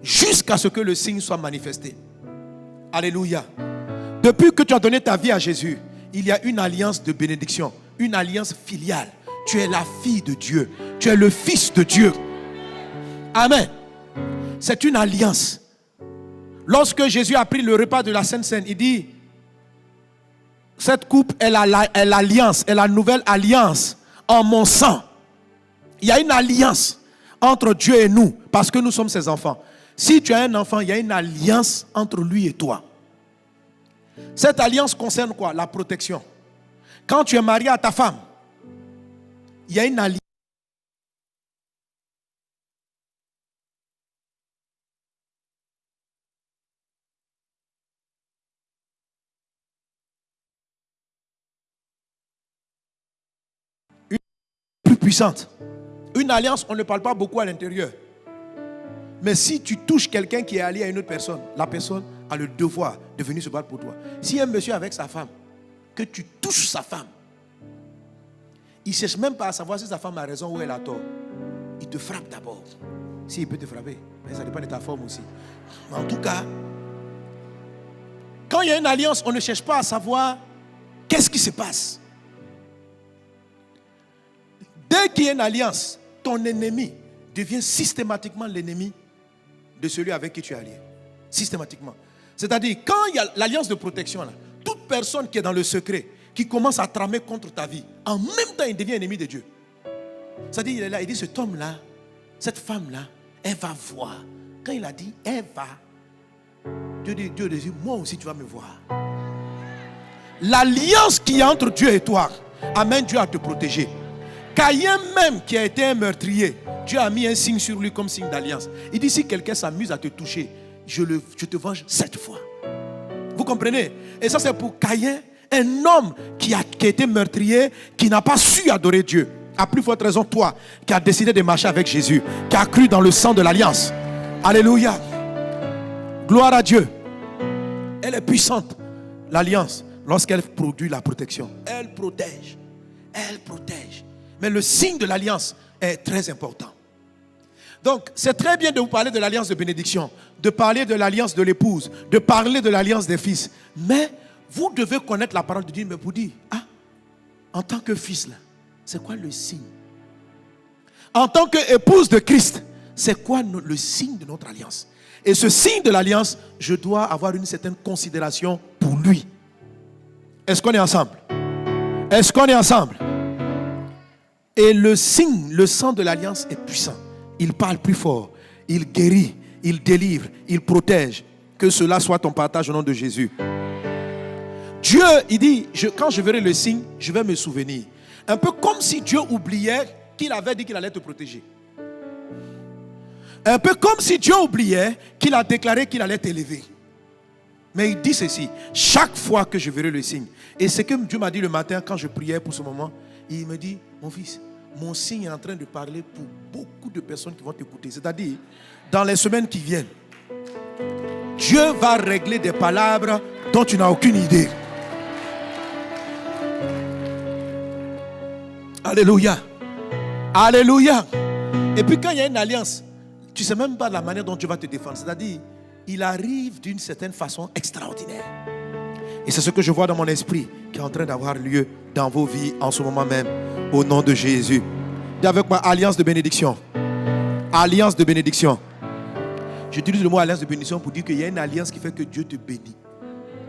jusqu'à ce que le signe soit manifesté. Alléluia. Depuis que tu as donné ta vie à Jésus, il y a une alliance de bénédiction, une alliance filiale, Tu es la fille de Dieu. Tu es le fils de Dieu. Amen. C'est une alliance. Lorsque Jésus a pris le repas de la Sainte Seine, il dit, cette coupe est l'alliance, est la nouvelle alliance en mon sang. Il y a une alliance entre Dieu et nous, parce que nous sommes ses enfants. Si tu as un enfant, il y a une alliance entre lui et toi. Cette alliance concerne quoi? La protection. Quand tu es marié à ta femme, il y a une alliance. Plus puissante. Une alliance, on ne parle pas beaucoup à l'intérieur. Mais si tu touches quelqu'un qui est allié à une autre personne, la personne a le devoir de venir se battre pour toi. Si un monsieur avec sa femme, que tu touches sa femme, il ne cherche même pas à savoir si sa femme a raison ou elle a tort. Il te frappe d'abord. S'il peut te frapper, mais ça dépend de ta forme aussi. Mais en tout cas, quand il y a une alliance, on ne cherche pas à savoir qu'est-ce qui se passe. Dès qu'il y a une alliance, ton ennemi devient systématiquement l'ennemi de celui avec qui tu es allié. Systématiquement. C'est-à-dire, quand il y a l'alliance de protection, là, toute personne qui est dans le secret, qui commence à tramer contre ta vie, en même temps, il devient ennemi de Dieu. C'est-à-dire, il est là, il dit, cet homme-là, cette femme-là, elle va voir. Quand il a dit, elle va, Dieu dit, moi aussi tu vas me voir. L'alliance qui est entre Dieu et toi amène Dieu à te protéger. Caïn même qui a été un meurtrier, Dieu a mis un signe sur lui comme signe d'alliance. Il dit, si quelqu'un s'amuse à te toucher, je te venge 7 fois. Vous comprenez? Et ça c'est pour Caïn, un homme qui a été meurtrier, qui n'a pas su adorer Dieu. À plus forte raison, toi, qui as décidé de marcher avec Jésus, qui a cru dans le sang de l'alliance. Alléluia. Gloire à Dieu. Elle est puissante, l'alliance, lorsqu'elle produit la protection. Elle protège. Elle protège. Mais le signe de l'alliance est très important. Donc, c'est très bien de vous parler de l'alliance de bénédiction, de parler de l'alliance de l'épouse, de parler de l'alliance des fils. Mais vous devez connaître la parole de Dieu, mais vous dire, en tant que fils, là, c'est quoi le signe? En tant qu'épouse de Christ, c'est quoi le signe de notre alliance? Et ce signe de l'alliance, je dois avoir une certaine considération pour lui. Est-ce qu'on est ensemble? Est-ce qu'on est ensemble? Et le signe, le sang de l'alliance est puissant. Il parle plus fort. Il guérit, il délivre, il protège. Que cela soit ton partage au nom de Jésus. Dieu, il dit, quand je verrai le signe, je vais me souvenir. Un peu comme si Dieu oubliait qu'il avait dit qu'il allait te protéger. Un peu comme si Dieu oubliait qu'il a déclaré qu'il allait t'élever. Mais il dit ceci, chaque fois que je verrai le signe. Et c'est que Dieu m'a dit le matin quand je priais pour ce moment. Il me dit, mon fils, mon signe est en train de parler pour beaucoup de personnes qui vont t'écouter. C'est-à-dire, dans les semaines qui viennent, Dieu va régler des palabres dont tu n'as aucune idée. Alléluia. Alléluia. Et puis quand il y a une alliance, tu ne sais même pas la manière dont Dieu va te défendre. C'est-à-dire, il arrive d'une certaine façon extraordinaire. Et c'est ce que je vois dans mon esprit qui est en train d'avoir lieu dans vos vies en ce moment même, au nom de Jésus. Dis avec moi, alliance de bénédiction. Alliance de bénédiction. J'utilise le mot alliance de bénédiction pour dire qu'il y a une alliance qui fait que Dieu te bénit,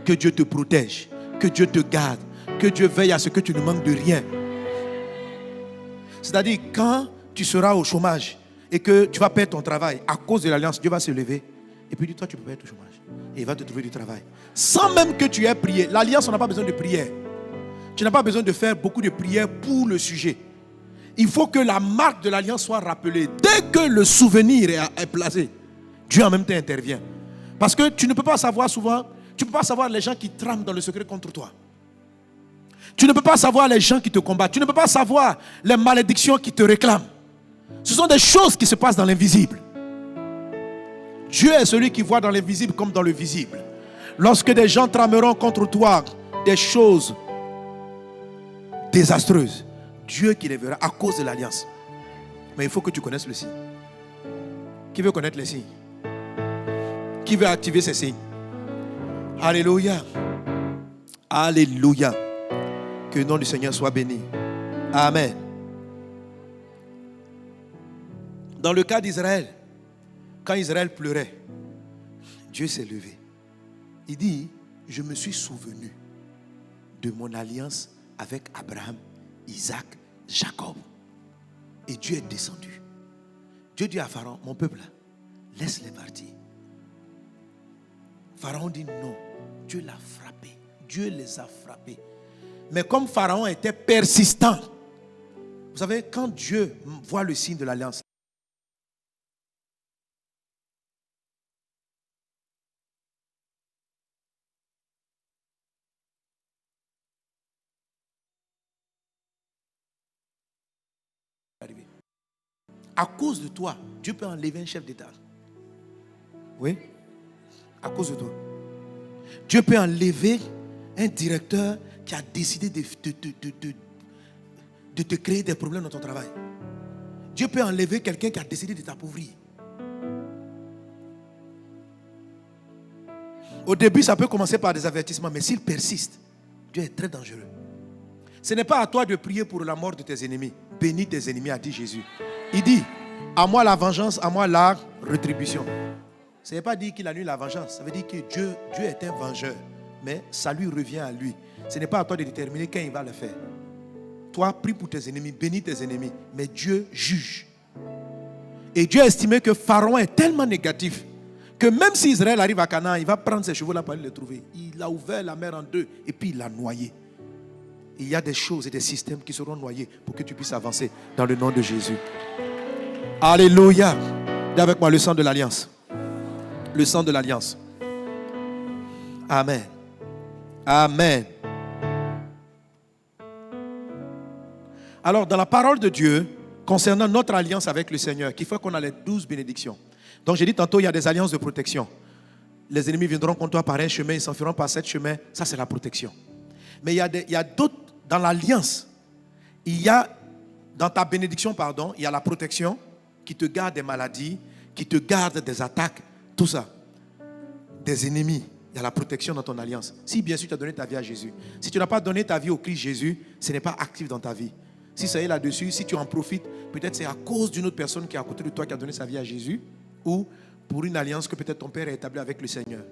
que Dieu te protège, que Dieu te garde, que Dieu veille à ce que tu ne manques de rien. C'est-à-dire, quand tu seras au chômage et que tu vas perdre ton travail, à cause de l'alliance, Dieu va se lever et puis dit, toi tu peux pas être au chômage. Et il va te trouver du travail. Sans même que tu aies prié. L'alliance, on n'a pas besoin de prière. Tu n'as pas besoin de faire beaucoup de prières pour le sujet. Il faut que la marque de l'alliance soit rappelée. Dès que le souvenir est placé, Dieu en même temps intervient. Parce que tu ne peux pas savoir souvent, tu ne peux pas savoir les gens qui trament dans le secret contre toi. Tu ne peux pas savoir les gens qui te combattent. Tu ne peux pas savoir les malédictions qui te réclament. Ce sont des choses qui se passent dans l'invisible. Dieu est celui qui voit dans l'invisible comme dans le visible. Lorsque des gens trameront contre toi des choses désastreuses, Dieu qui les verra à cause de l'alliance. Mais il faut que tu connaisses le signe. Qui veut connaître les signes? Qui veut activer ces signes? Alléluia. Alléluia. Que le nom du Seigneur soit béni. Amen. Dans le cas d'Israël, quand Israël pleurait, Dieu s'est levé. Il dit, je me suis souvenu de mon alliance avec Abraham, Isaac, Jacob. Et Dieu est descendu. Dieu dit à Pharaon, mon peuple, laisse-les partir. Pharaon dit non. Dieu l'a frappé. Dieu les a frappés. Mais comme Pharaon était persistant, vous savez, quand Dieu voit le signe de l'alliance, à cause de toi, Dieu peut enlever un chef d'État. Oui, à cause de toi. Dieu peut enlever un directeur qui a décidé de te créer des problèmes dans ton travail. Dieu peut enlever quelqu'un qui a décidé de t'appauvrir. Au début, ça peut commencer par des avertissements, mais s'il persiste, Dieu est très dangereux. Ce n'est pas à toi de prier pour la mort de tes ennemis. Bénis tes ennemis, a dit Jésus. Il dit, à moi la vengeance, à moi la rétribution. Ça ne veut pas dire qu'il annule la vengeance. Ça veut dire que Dieu est un vengeur. Mais ça lui revient à lui. Ce n'est pas à toi de déterminer quand il va le faire. Toi, prie pour tes ennemis, bénis tes ennemis. Mais Dieu juge. Et Dieu a estimé que Pharaon est tellement négatif que même si Israël arrive à Canaan, il va prendre ses chevaux là pour aller les trouver. Il a ouvert la mer en deux et puis il l'a noyé. Il y a des choses et des systèmes qui seront noyés pour que tu puisses avancer dans le nom de Jésus. Alléluia. Dis avec moi le sang de l'alliance. Le sang de l'alliance. Amen. Amen. Alors, dans la parole de Dieu, concernant notre alliance avec le Seigneur, qui fait qu'on a les 12 bénédictions. Donc, j'ai dit tantôt, il y a des alliances de protection. Les ennemis viendront contre toi par un chemin, ils s'enfuiront par 7 chemins. Ça, c'est la protection. Mais il y a d'autres, dans l'alliance, il y a, dans ta bénédiction, il y a la protection qui te garde des maladies, qui te garde des attaques, tout ça. Des ennemis. Il y a la protection dans ton alliance. Si bien sûr tu as donné ta vie à Jésus. Si tu n'as pas donné ta vie au Christ Jésus, ce n'est pas actif dans ta vie. Si ça est là-dessus, si tu en profites, peut-être c'est à cause d'une autre personne qui est à côté de toi qui a donné sa vie à Jésus, ou pour une alliance que peut-être ton père a établie avec le Seigneur.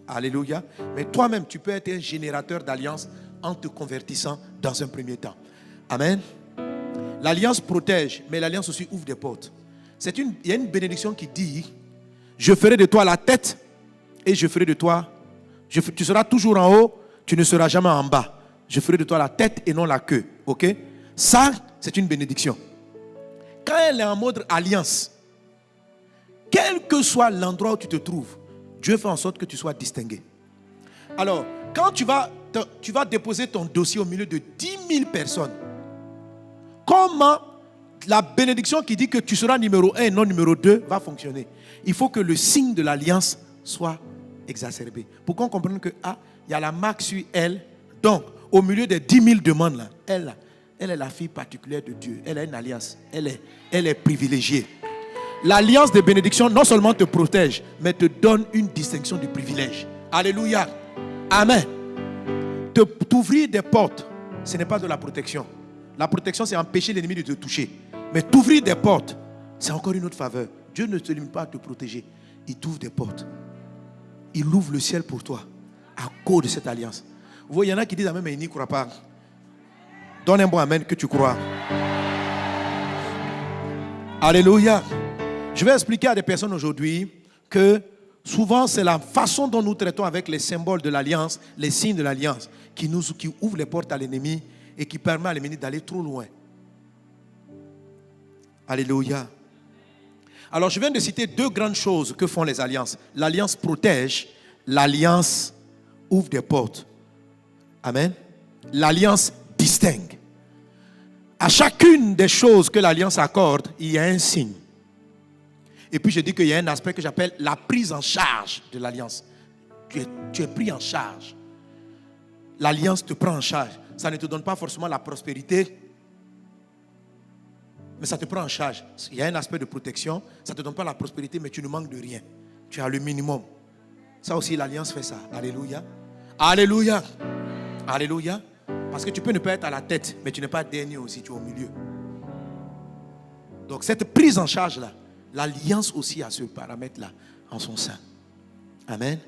Alléluia. Mais toi-même, tu peux être un générateur d'alliance en te convertissant dans un premier temps. Amen. L'alliance protège, mais l'alliance aussi ouvre des portes. Il y a une bénédiction qui dit, je ferai de toi la tête et je ferai de toi, tu seras toujours en haut, tu ne seras jamais en bas. Je ferai de toi la tête et non la queue. Ok? Ça, c'est une bénédiction. Quand elle est en mode alliance, quel que soit l'endroit où tu te trouves, Dieu fait en sorte que tu sois distingué. Alors, quand tu vas déposer ton dossier au milieu de 10 000 personnes, comment la bénédiction qui dit que tu seras numéro 1 et non numéro 2 va fonctionner? Il faut que le signe de l'alliance soit exacerbé. Pour qu'on comprenne que il y a la marque sur elle. Donc, au milieu des 10 000 demandes, là, elle est la fille particulière de Dieu. Elle a une alliance. Elle est privilégiée. L'alliance de bénédiction non seulement te protège, mais te donne une distinction de privilège. Alléluia. Amen. T'ouvrir des portes, ce n'est pas de la protection. La protection, c'est empêcher l'ennemi de te toucher. Mais t'ouvrir des portes, c'est encore une autre faveur. Dieu ne te limite pas à te protéger. Il t'ouvre des portes. Il ouvre le ciel pour toi à cause de cette alliance. Vous voyez, il y en a qui disent amen, mais ils n'y croient pas. Donne un bon amen que tu crois. Alléluia. Je vais expliquer à des personnes aujourd'hui que souvent c'est la façon dont nous traitons avec les symboles de l'alliance, les signes de l'alliance, qui ouvrent les portes à l'ennemi et qui permet à l'ennemi d'aller trop loin. Alléluia. Alors je viens de citer 2 grandes choses que font les alliances. L'alliance protège, l'alliance ouvre des portes. Amen. L'alliance distingue. À chacune des choses que l'alliance accorde, il y a un signe. Et puis je dis qu'il y a un aspect que j'appelle la prise en charge de l'alliance. Tu es pris en charge. L'alliance te prend en charge. Ça ne te donne pas forcément la prospérité, mais ça te prend en charge. Il y a un aspect de protection. Ça ne te donne pas la prospérité, mais tu ne manques de rien. Tu as le minimum. Ça aussi, l'alliance fait ça. Alléluia. Alléluia. Alléluia. Parce que tu peux ne pas être à la tête, mais tu n'es pas dernier aussi, tu es au milieu. Donc cette prise en charge-là, l'alliance aussi a ce paramètre-là en son sein. Amen.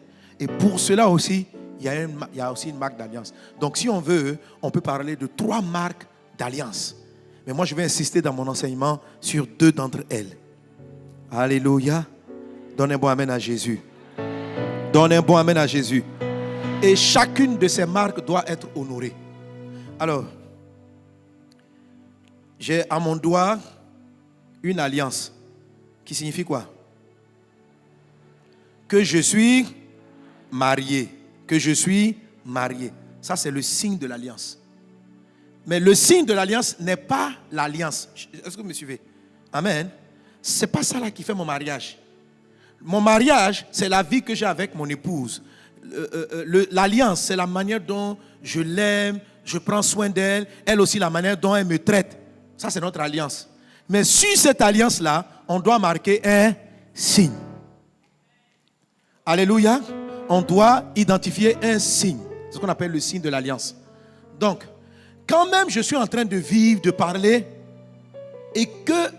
Et pour cela aussi, il y a aussi une marque d'alliance. Donc si on veut, on peut parler de 3 marques d'alliance. Mais moi, je vais insister dans mon enseignement sur 2 d'entre elles. Alléluia. Donne un bon amen à Jésus. Donne un bon amen à Jésus. Et chacune de ces marques doit être honorée. Alors, j'ai à mon doigt une alliance. Qui signifie quoi? Que je suis marié. Que je suis marié. Ça, c'est le signe de l'alliance. Mais le signe de l'alliance n'est pas l'alliance. Est-ce que vous me suivez? Amen. C'est pas ça là qui fait mon mariage. Mon mariage, c'est la vie que j'ai avec mon épouse. L'alliance, c'est la manière dont je l'aime, je prends soin d'elle. Elle aussi, la manière dont elle me traite. Ça, c'est notre alliance. Mais sur cette alliance-là, on doit marquer un signe. Alléluia. On doit identifier un signe. C'est ce qu'on appelle le signe de l'alliance. Donc, quand même je suis en train de vivre, de parler, et que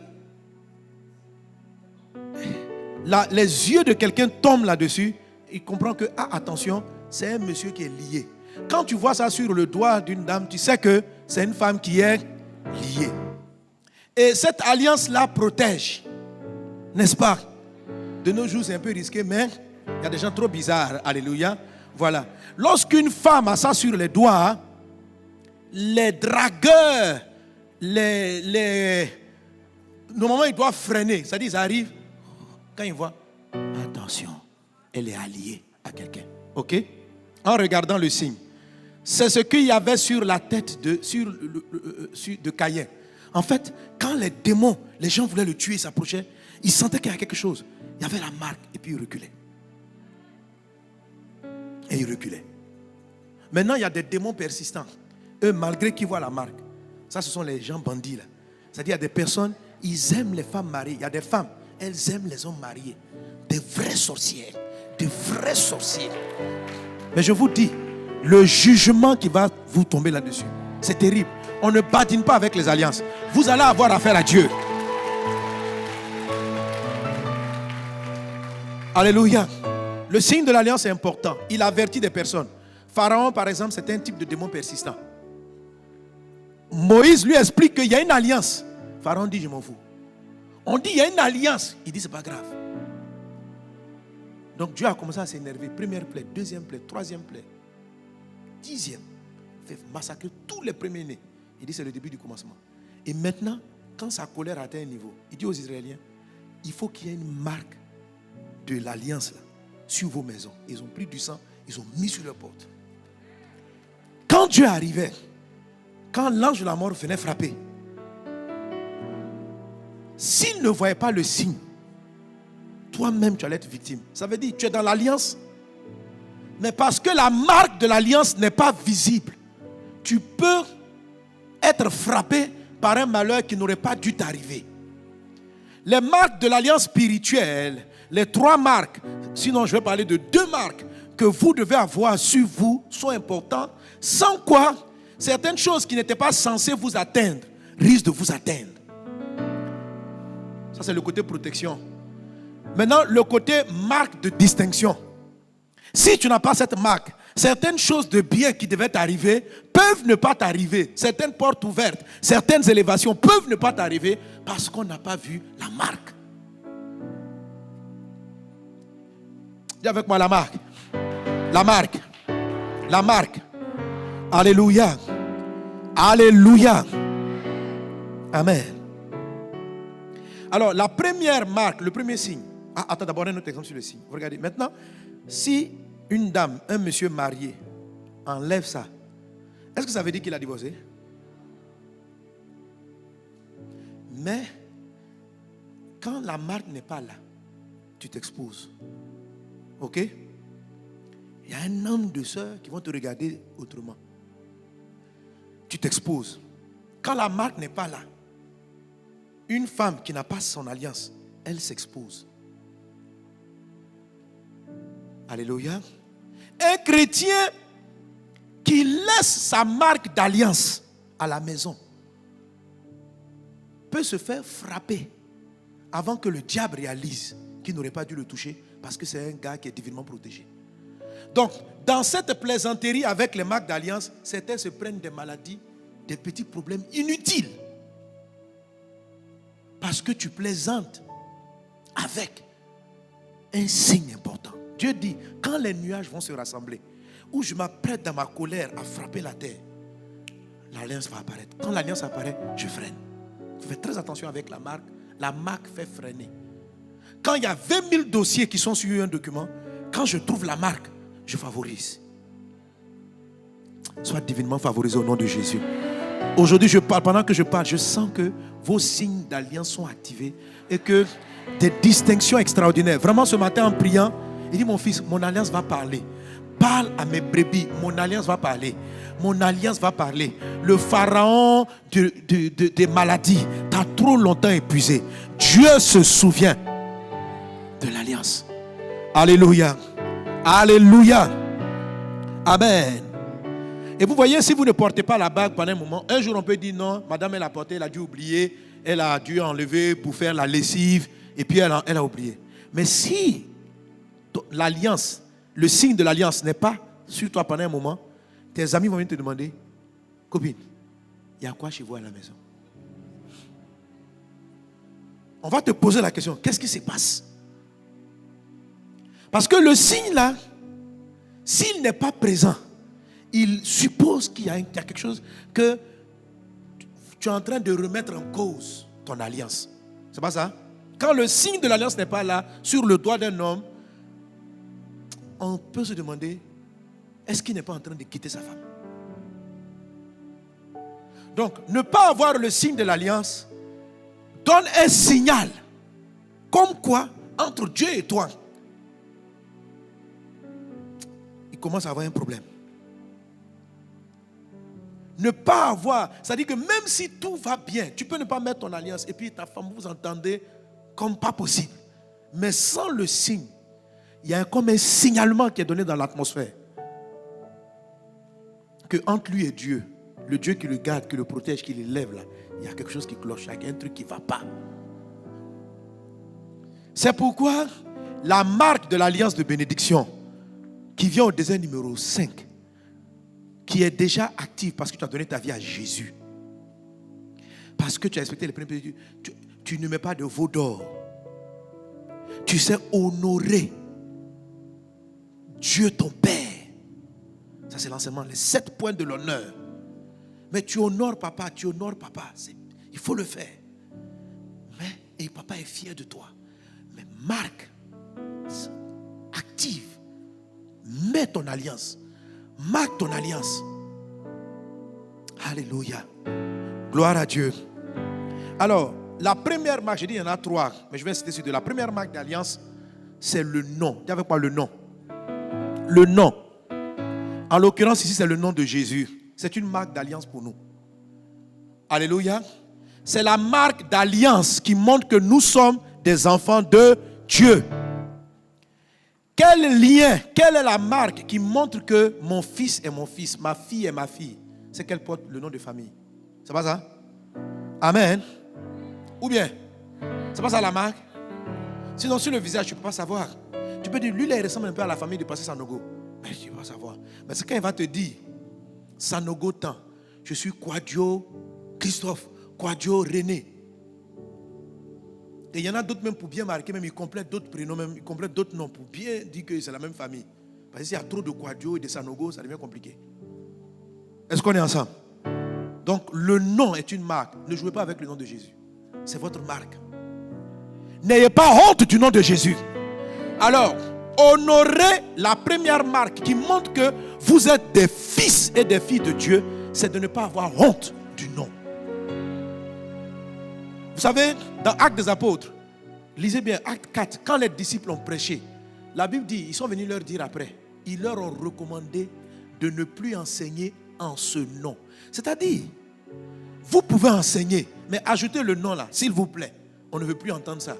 les yeux de quelqu'un tombent là-dessus, il comprend que, attention, c'est un monsieur qui est lié. Quand tu vois ça sur le doigt d'une dame, tu sais que c'est une femme qui est liée. Et cette alliance-là protège. N'est-ce pas? De nos jours, c'est un peu risqué, mais il y a des gens trop bizarres. Alléluia. Voilà. Lorsqu'une femme a ça sur les doigts, les dragueurs, normalement, ils doivent freiner. C'est-à-dire, ils arrivent, quand ils voient, attention, elle est alliée à quelqu'un. OK? En regardant le signe. C'est ce qu'il y avait sur la tête de Caïn. En fait, quand les démons, les gens voulaient le tuer, ils s'approchaient, ils sentaient qu'il y avait quelque chose. Il y avait la marque, et puis ils reculaient. Et ils reculaient. Maintenant, il y a des démons persistants. Eux, malgré qu'ils voient la marque, ça, ce sont les gens bandits là. C'est-à-dire, il y a des personnes, ils aiment les femmes mariées. Il y a des femmes, elles aiment les hommes mariés. Des vraies sorcières. Des vrais sorciers. Mais je vous dis, le jugement qui va vous tomber là-dessus, c'est terrible. On ne badine pas avec les alliances. Vous allez avoir affaire à Dieu. Alléluia. Le signe de l'alliance est important. Il avertit des personnes. Pharaon, par exemple, c'est un type de démon persistant. Moïse lui explique qu'il y a une alliance. Pharaon dit, je m'en fous. On dit, il y a une alliance. Il dit, c'est pas grave. Donc Dieu a commencé à s'énerver. Première plaie, deuxième plaie, troisième plaie, 10e. Il fait massacrer tous les premiers-nés. Il dit, c'est le début du commencement. Et maintenant, quand sa colère atteint un niveau, il dit aux Israéliens, il faut qu'il y ait une marque de l'alliance là, sur vos maisons. Ils ont pris du sang, ils ont mis sur leurs portes. Quand Dieu arrivait, quand l'ange de la mort venait frapper, s'il ne voyait pas le signe, toi-même tu allais être victime. Ça veut dire tu es dans l'alliance, mais parce que la marque de l'alliance n'est pas visible, tu peux être frappé par un malheur qui n'aurait pas dû t'arriver. Les marques de l'alliance spirituelle, les 3 marques, sinon je vais parler de 2 marques que vous devez avoir sur vous, sont importantes, sans quoi certaines choses qui n'étaient pas censées vous atteindre risquent de vous atteindre. Ça, c'est le côté protection. Maintenant, le côté marque de distinction. Si tu n'as pas cette marque, certaines choses de bien qui devaient t'arriver peuvent ne pas t'arriver. Certaines portes ouvertes, certaines élévations peuvent ne pas t'arriver parce qu'on n'a pas vu la marque. Dis avec moi la marque. La marque. La marque. Alléluia. Alléluia. Amen. Alors, la première marque, le premier signe. Attends, d'abord un autre exemple sur le signe. Regardez, maintenant, si une dame, un monsieur marié, enlève ça, est-ce que ça veut dire qu'il a divorcé? Mais, quand la marque n'est pas là, tu t'exposes. Ok? Il y a un nombre de sœurs qui vont te regarder autrement. Tu t'exposes. Quand la marque n'est pas là, une femme qui n'a pas son alliance, elle s'expose. Alléluia. Un chrétien qui laisse sa marque d'alliance à la maison peut se faire frapper avant que le diable réalise qu'il n'aurait pas dû le toucher parce que c'est un gars qui est divinement protégé. Donc, dans cette plaisanterie avec les marques d'alliance, certains se prennent des maladies, des petits problèmes inutiles. Parce que tu plaisantes avec un signe important. Dieu dit, quand les nuages vont se rassembler, où je m'apprête dans ma colère à frapper la terre, l'alliance va apparaître. Quand l'alliance apparaît, je freine. Fais très attention avec la marque. La marque fait freiner. Quand il y a 20 000 dossiers qui sont sur un document, quand je trouve la marque, je favorise. Sois divinement favorisé au nom de Jésus. Aujourd'hui, je parle. Pendant que je parle, je sens que vos signes d'alliance sont activés et que des distinctions extraordinaires. Vraiment, ce matin, en priant, il dit, mon fils, mon alliance va parler. Parle à mes brebis, mon alliance va parler. Mon alliance va parler. Le pharaon des maladies t'a trop longtemps épuisé. Dieu se souvient de l'alliance. Alléluia. Alléluia. Amen. Et vous voyez, si vous ne portez pas la bague pendant un moment, un jour on peut dire non, madame elle a porté, elle a dû oublier, elle a dû enlever pour faire la lessive, et puis elle a oublié. Mais si l'alliance, le signe de l'alliance n'est pas sur toi pendant un moment, tes amis vont venir te demander, copine, il y a quoi chez vous à la maison? On va te poser la question, qu'est-ce qui se passe? Parce que le signe là, s'il n'est pas présent, il suppose qu'il y a quelque chose que tu es en train de remettre en cause ton alliance. C'est pas ça? Quand le signe de l'alliance n'est pas là, sur le doigt d'un homme, on peut se demander, est-ce qu'il n'est pas en train de quitter sa femme? Donc, ne pas avoir le signe de l'alliance donne un signal. Comme quoi, entre Dieu et toi, il commence à avoir un problème. Ne pas avoir, c'est-à-dire que même si tout va bien, tu peux ne pas mettre ton alliance et puis ta femme, vous entendez comme pas possible. Mais sans le signe, il y a comme un signalement qui est donné dans l'atmosphère. Que entre lui et Dieu, le Dieu qui le garde, qui le protège, qui l'élève là, il y a quelque chose qui cloche, il y a un truc qui ne va pas. C'est pourquoi la marque de l'alliance de bénédiction qui vient au désert numéro 5, qui est déjà active parce que tu as donné ta vie à Jésus. Parce que tu as respecté les principes. Tu ne mets pas de veau d'or. Tu sais honorer Dieu ton Père. Ça c'est l'enseignement, les 7 points de l'honneur. Mais tu honores papa, tu honores papa. Il faut le faire. Et papa est fier de toi. Mais marque, active, mets ton alliance. Marque ton alliance. Alléluia. Gloire à Dieu. Alors, la première marque, j'ai dit il y en a 3, mais je vais citer celui-là. La première marque d'alliance, c'est le nom. Dis avec moi le nom. Le nom. En l'occurrence, ici, c'est le nom de Jésus. C'est une marque d'alliance pour nous. Alléluia. C'est la marque d'alliance qui montre que nous sommes des enfants de Dieu. Quel lien, quelle est la marque qui montre que mon fils est mon fils, ma fille est ma fille? C'est qu'elle porte le nom de famille. C'est pas ça? Amen. Ou bien, c'est pas ça la marque? Sinon, sur le visage, tu ne peux pas savoir. Tu peux dire, lui, il ressemble un peu à la famille de Pasteur Sanogo. Mais tu ne peux pas savoir. Mais c'est quand il va te dire, Sanogo tant, je suis Quadio Christophe, Quadio René. Et il y en a d'autres même pour bien marquer, même ils complètent d'autres prénoms, même ils complètent d'autres noms pour bien dire que c'est la même famille. Parce que s'il y a trop de Quadio et de Sanogo, ça devient compliqué. Est-ce qu'on est ensemble? Donc le nom est une marque. Ne jouez pas avec le nom de Jésus. C'est votre marque. N'ayez pas honte du nom de Jésus. Alors, honorez la première marque qui montre que vous êtes des fils et des filles de Dieu, c'est de ne pas avoir honte du nom. Vous savez, dans Actes des Apôtres, lisez bien, Acte 4, quand les disciples ont prêché, la Bible dit, ils sont venus leur dire après, ils leur ont recommandé de ne plus enseigner en ce nom. C'est-à-dire, vous pouvez enseigner, mais ajoutez le nom là, s'il vous plaît. On ne veut plus entendre ça.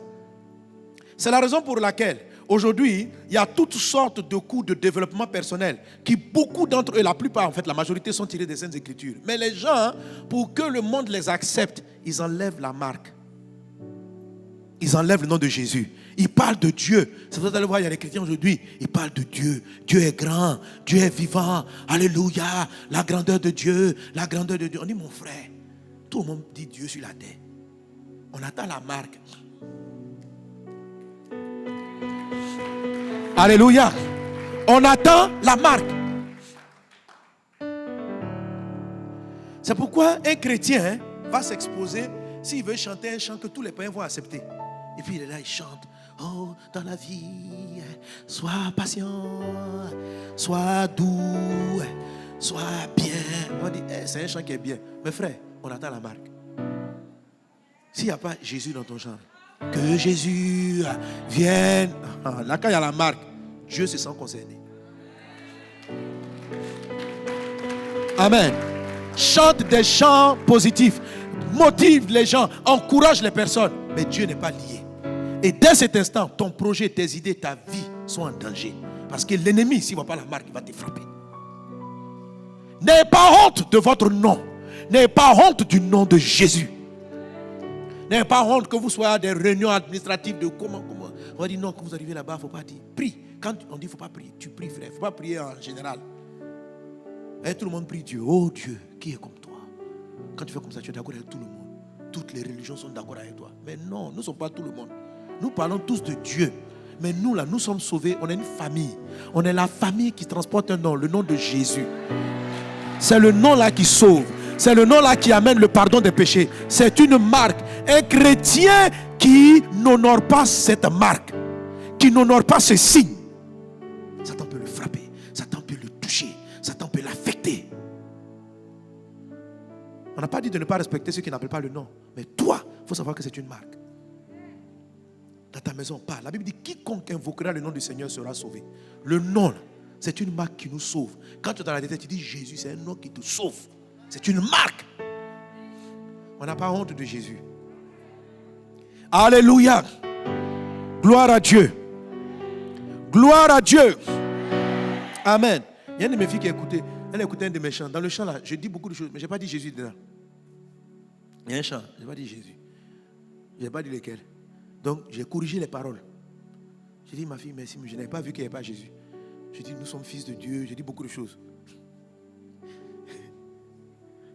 C'est la raison pour laquelle, aujourd'hui, il y a toutes sortes de cours de développement personnel qui, beaucoup d'entre eux, la plupart, en fait, la majorité sont tirés des Saintes Écritures. Mais les gens, pour que le monde les accepte, ils enlèvent la marque. ils enlèvent le nom de Jésus. Ils parlent de Dieu. C'est pour ça que vous allez voir, il y a des chrétiens aujourd'hui, ils parlent de Dieu. Dieu est grand, Dieu est vivant. Alléluia, la grandeur de Dieu, la grandeur de Dieu. On dit, mon frère, tout le monde dit Dieu sur la terre. On attend la marque. Alléluia. On attend la marque. C'est pourquoi un chrétien va s'exposer s'il veut chanter un chant que tous les païens vont accepter. Et puis il est là, il chante. Oh, dans la vie, sois patient, sois doux, sois bien. On dit, c'est un chant qui est bien. Mais frère, on attend la marque. S'il n'y a pas Jésus dans ton chant, que Jésus vienne. Là, quand il y a la marque, Dieu se sent concerné. Amen. Chante des chants positifs, motive les gens, encourage les personnes. Mais Dieu n'est pas lié. Et dès cet instant, ton projet, tes idées, ta vie sont en danger. Parce que l'ennemi, s'il ne voit pas la marque, il va te frapper. N'ayez pas honte de votre nom. N'ayez pas honte du nom de Jésus. N'ayez pas honte que vous soyez à des réunions administratives de comment. On va dire non, quand vous arrivez là-bas, il ne faut pas dire. Prie. Quand on dit il ne faut pas prier, tu pries, frère. Il ne faut pas prier en général. Et tout le monde prie Dieu. Oh Dieu, qui est comme toi? Quand tu fais comme ça, tu es d'accord avec tout le monde. Toutes les religions sont d'accord avec toi. Mais non, nous ne sommes pas tout le monde. Nous parlons tous de Dieu. Mais nous, là, nous sommes sauvés. On est une famille. On est la famille qui transporte un nom, le nom de Jésus. C'est le nom là qui sauve. C'est le nom là qui amène le pardon des péchés. C'est une marque. Un chrétien qui n'honore pas cette marque, qui n'honore pas ce signe, Satan peut le frapper, Satan peut le toucher, Satan peut l'affecter. On n'a pas dit de ne pas respecter ceux qui n'appellent pas le nom. Mais toi, il faut savoir que c'est une marque. Dans ta maison, parle. La Bible dit, quiconque invoquera le nom du Seigneur sera sauvé. Le nom, c'est une marque qui nous sauve. Quand tu es dans la tête, tu dis Jésus, c'est un nom qui te sauve. C'est une marque. On n'a pas honte de Jésus. Alléluia. Gloire à Dieu. Gloire à Dieu. Amen. Il y a une de mes filles qui a écouté. Elle a écouté un de mes chants. Dans le chant là, je dis beaucoup de choses, mais je n'ai pas dit Jésus dedans. Il y a un chant, je n'ai pas dit Jésus. Je n'ai pas dit lequel. Donc, j'ai corrigé les paroles. J'ai dit, ma fille, merci, mais je n'avais pas vu qu'il n'y avait pas Jésus. J'ai dit, nous sommes fils de Dieu. J'ai dit beaucoup de choses.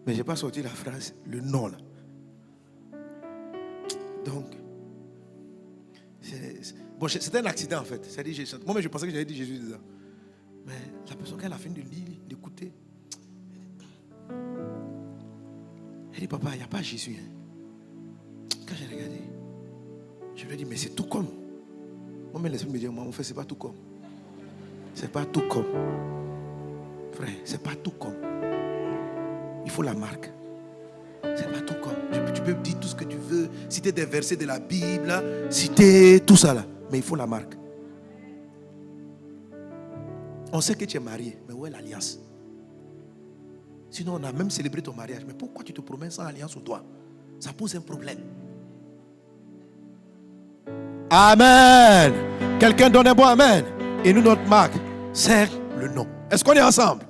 Mais je n'ai pas sorti la phrase, le nom là. Donc, c'était un accident en fait. Moi, je pensais que j'avais dit Jésus dedans. Mais la personne, quand elle a fini de lire, d'écouter, elle dit, papa, il n'y a pas Jésus. Hein. Quand j'ai regardé, je lui ai dit, mais c'est tout comme. Moi, l'esprit me dit, mon frère, c'est pas tout comme. C'est pas tout comme. Frère, c'est pas tout comme. Il faut la marque. C'est pas tout comme. Tu peux dire tout ce que tu veux, citer des versets de la Bible, citer tout ça là. Mais il faut la marque. On sait que tu es marié, mais où est l'alliance? Sinon, on a même célébré ton mariage. Mais pourquoi tu te promets sans alliance au doigt? Ça pose un problème. Amen. Quelqu'un donne un bon amen. Et nous, notre marque, c'est le nom. Est-ce qu'on est ensemble?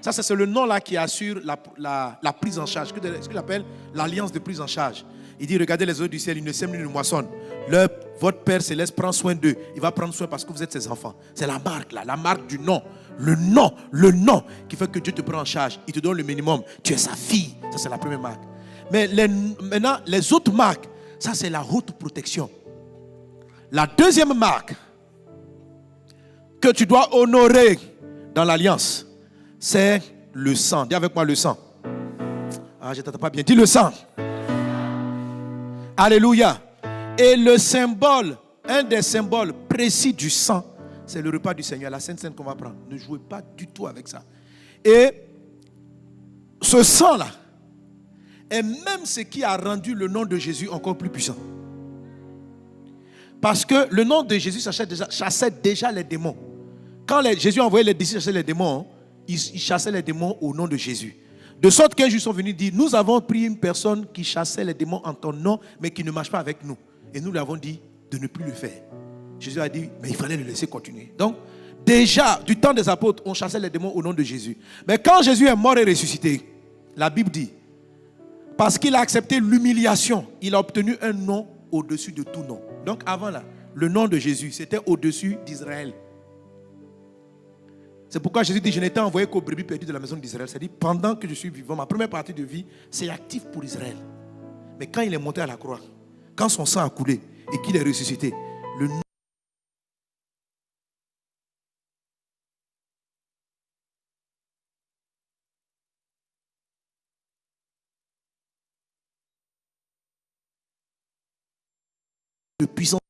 Ça, c'est le nom là qui assure la prise en charge. Ce qu'il appelle l'alliance de prise en charge. Il dit, regardez les oiseaux du ciel, ils ne sèment ni ne moissonnent. Votre Père Céleste prend soin d'eux. Il va prendre soin parce que vous êtes ses enfants. C'est la marque là, la marque du nom. Le nom qui fait que Dieu te prend en charge. Il te donne le minimum. Tu es sa fille. Ça, c'est la première marque. Mais maintenant, les autres marques, ça, c'est la haute protection. La deuxième marque que tu dois honorer dans l'alliance, c'est le sang. Dis avec moi le sang. Ah, je ne t'entends pas bien. Dis le sang. Alléluia. Et le symbole, un des symboles précis du sang, c'est le repas du Seigneur, la Sainte Seine qu'on va prendre. Ne jouez pas du tout avec ça. Et ce sang-là est même ce qui a rendu le nom de Jésus encore plus puissant. Parce que le nom de Jésus chassait déjà les démons. Quand Jésus a envoyé les disciples chasser les démons, ils chassaient les démons au nom de Jésus. De sorte qu'un jour ils sont venus dire, nous avons pris une personne qui chassait les démons en ton nom, mais qui ne marche pas avec nous. Et nous lui avons dit de ne plus le faire. Jésus a dit, mais il fallait le laisser continuer. Donc, déjà, du temps des apôtres, on chassait les démons au nom de Jésus. Mais quand Jésus est mort et ressuscité, la Bible dit, parce qu'il a accepté l'humiliation, il a obtenu un nom au-dessus de tout nom. Donc avant là, le nom de Jésus, c'était au-dessus d'Israël. C'est pourquoi Jésus dit, je n'étais envoyé qu'aux brebis perdues de la maison d'Israël. C'est-à-dire, pendant que je suis vivant, ma première partie de vie, c'est actif pour Israël. Mais quand il est monté à la croix, quand son sang a coulé et qu'il est ressuscité, le nom de puissance,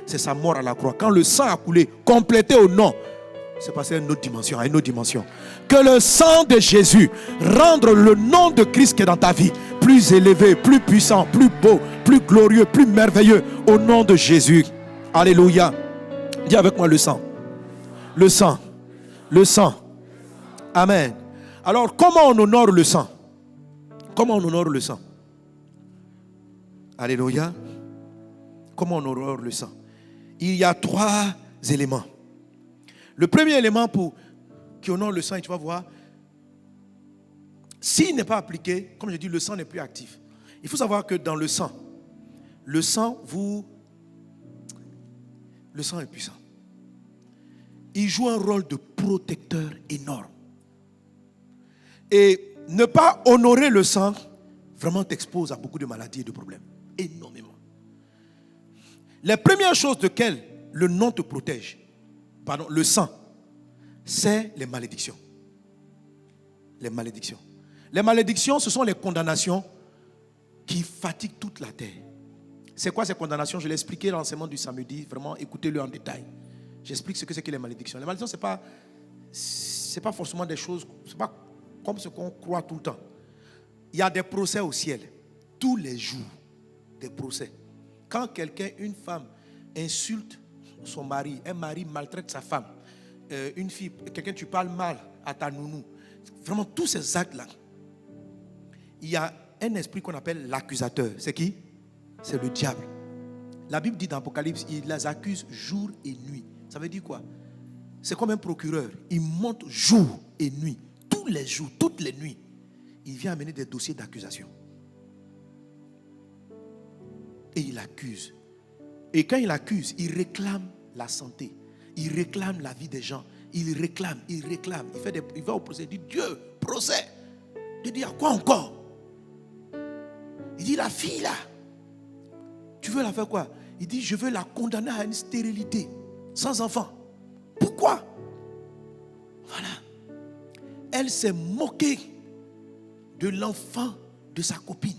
c'est sa mort à la croix. Quand le sang a coulé, complété au nom, c'est passé à une autre dimension, à une autre dimension. Que le sang de Jésus rende le nom de Christ qui est dans ta vie plus élevé, plus puissant, plus beau, plus glorieux, plus merveilleux au nom de Jésus. Alléluia. Dis avec moi le sang. Le sang. Le sang. Amen. Alors, comment on honore le sang? Comment on honore le sang? Alléluia. Comment on honore le sang? Il y a 3 éléments. Le premier élément qui honore le sang, et tu vas voir, s'il n'est pas appliqué, comme je dis, le sang n'est plus actif. Il faut savoir que dans le sang est puissant. Il joue un rôle de protecteur énorme. Et ne pas honorer le sang vraiment t'expose à beaucoup de maladies et de problèmes. Énormément. Les premières choses desquelles le nom te protège, le sang, c'est les malédictions. Les malédictions. Les malédictions, ce sont les condamnations qui fatiguent toute la terre. C'est quoi ces condamnations? Je l'ai expliqué dans l'enseignement du samedi. Vraiment, écoutez-le en détail. J'explique ce que c'est que les malédictions. Les malédictions, c'est pas forcément des choses, c'est pas comme ce qu'on croit tout le temps. Il y a des procès au ciel. Tous les jours, des procès. Quand quelqu'un, une femme, insulte son mari, un mari maltraite sa femme, une fille, quelqu'un, tu parles mal à ta nounou, vraiment tous ces actes-là, il y a un esprit qu'on appelle l'accusateur. C'est qui? C'est le diable. La Bible dit dans l'Apocalypse, il les accuse jour et nuit. Ça veut dire quoi? C'est comme un procureur. Il monte jour et nuit, tous les jours, toutes les nuits. Il vient amener des dossiers d'accusation. Et il accuse. Et quand il accuse, il réclame la santé. Il réclame la vie des gens. Il réclame. Il va au procès. Il dit, Dieu, procès. Il dit, à quoi encore? Il dit, la fille là, tu veux la faire quoi? Il dit, je veux la condamner à une stérilité, sans enfant. Pourquoi? Voilà. Elle s'est moquée de l'enfant de sa copine.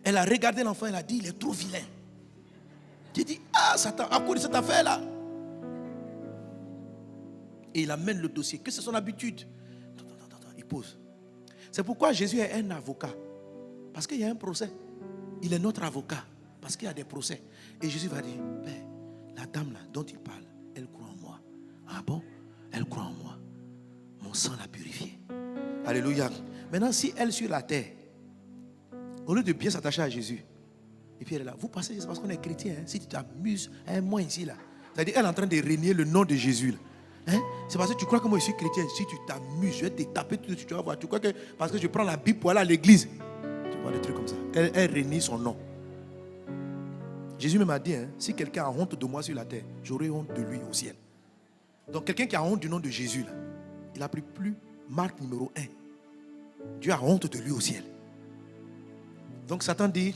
Elle a regardé l'enfant, elle a dit, il est trop vilain. J'ai dit, Satan, à cause de cette affaire-là. Et il amène le dossier. Que c'est son habitude. Il pose. C'est pourquoi Jésus est un avocat. Parce qu'il y a un procès. Il est notre avocat. Parce qu'il y a des procès. Et Jésus va dire, Père, la dame là dont il parle, elle croit en moi. Ah bon? Elle croit en moi. Mon sang l'a purifiée. Alléluia. Maintenant, si elle sur la terre, au lieu de bien s'attacher à Jésus, et puis elle est là, vous pensez que c'est parce qu'on est chrétien, hein? Si tu t'amuses, moi ici là, c'est-à-dire elle est en train de régner le nom de Jésus là. Hein? C'est parce que tu crois que moi je suis chrétien. Si tu t'amuses, je vais te taper tout de suite, tu vas voir. Tu crois que parce que je prends la Bible pour aller à l'église, tu vois des trucs comme ça. Elle renie son nom. Jésus m'a dit, hein, si quelqu'un a honte de moi sur la terre, j'aurai honte de lui au ciel. Donc quelqu'un qui a honte du nom de Jésus là, il a pris plus marque numéro 1. Dieu a honte de lui au ciel. Donc Satan dit,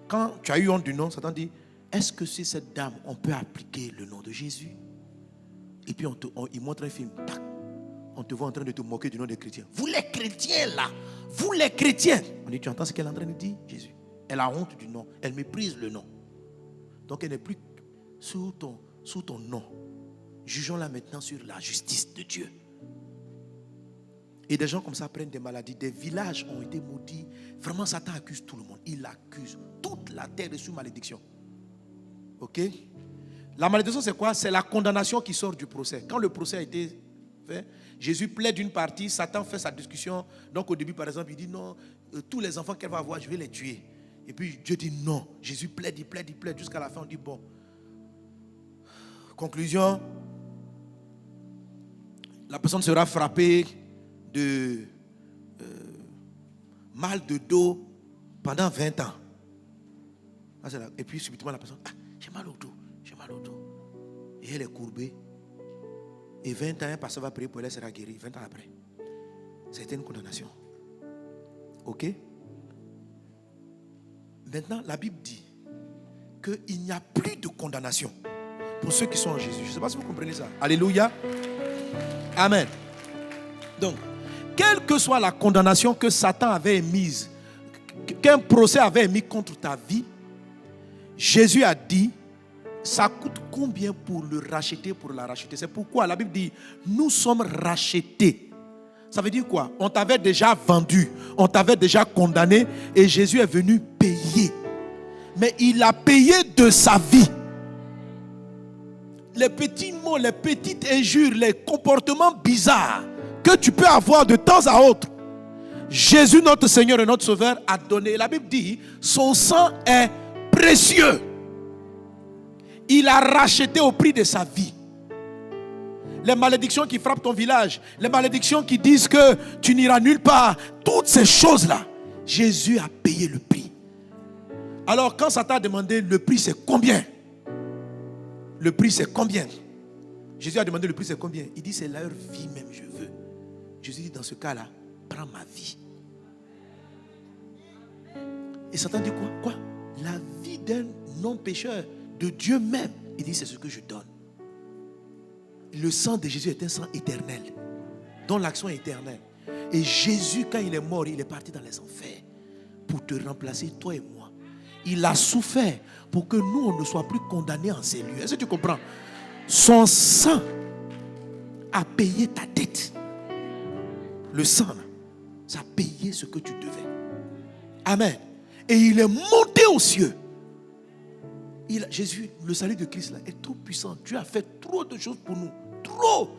quand tu as eu honte du nom, Satan dit, est-ce que c'est cette dame, on peut appliquer le nom de Jésus? Et puis il montre un film. Tac. On te voit en train de te moquer du nom des chrétiens. Vous les chrétiens là, vous les chrétiens. On dit, tu entends ce qu'elle est en train de dire? Jésus. Elle a honte du nom, elle méprise le nom. Donc elle n'est plus sous ton nom. Jugeons-la maintenant sur la justice de Dieu. Et des gens comme ça prennent des maladies. Des villages ont été maudits. Vraiment, Satan accuse tout le monde. Il accuse. Toute la terre est sous malédiction. Ok? La malédiction, c'est quoi? C'est la condamnation qui sort du procès. Quand le procès a été fait, Jésus plaide une partie, Satan fait sa discussion. Donc au début, par exemple, il dit non, tous les enfants qu'elle va avoir, je vais les tuer. Et puis Dieu dit non. Jésus plaide, il plaide. Jusqu'à la fin, on dit bon. Conclusion, la personne sera frappée de mal de dos pendant 20 ans. Et puis subitement la personne, j'ai mal au dos. Et elle est courbée. Et 20 ans, un pasteur va prier pour elle, elle sera guérie. 20 ans après. C'était une condamnation. Ok? Maintenant, la Bible dit qu'il n'y a plus de condamnation pour ceux qui sont en Jésus. Je ne sais pas si vous comprenez ça. Alléluia. Amen. Donc, quelle que soit la condamnation que Satan avait émise, qu'un procès avait émis contre ta vie, Jésus a dit, ça coûte combien pour le racheter, pour la racheter? C'est pourquoi la Bible dit, nous sommes rachetés. Ça veut dire quoi? On t'avait déjà vendu, on t'avait déjà condamné et Jésus est venu payer. Mais il a payé de sa vie. Les petits mots, les petites injures, les comportements bizarres que tu peux avoir de temps à autre, Jésus, notre Seigneur et notre Sauveur, a donné. La Bible dit, son sang est précieux. Il a racheté au prix de sa vie. Les malédictions qui frappent ton village, les malédictions qui disent que tu n'iras nulle part, toutes ces choses-là, Jésus a payé le prix. Alors quand Satan a demandé le prix c'est combien? Le prix c'est combien? Jésus a demandé le prix c'est combien? Il dit c'est leur vie même je veux. Jésus dit dans ce cas-là, prends ma vie. Et Satan dit quoi? La vie d'un non-pécheur, de Dieu même. Il dit c'est ce que je donne. Le sang de Jésus est un sang éternel, dont l'action est éternelle. Et Jésus, quand il est mort, il est parti dans les enfers pour te remplacer, toi et moi. Il a souffert pour que nous, on ne soit plus condamnés en ces lieux. Est-ce que tu comprends? Son sang a payé ta dette. Le sang, ça a payé ce que tu devais. Amen. Et il est monté aux cieux. Jésus, le salut de Christ là, est trop puissant. Dieu a fait trop de choses pour nous. Trop.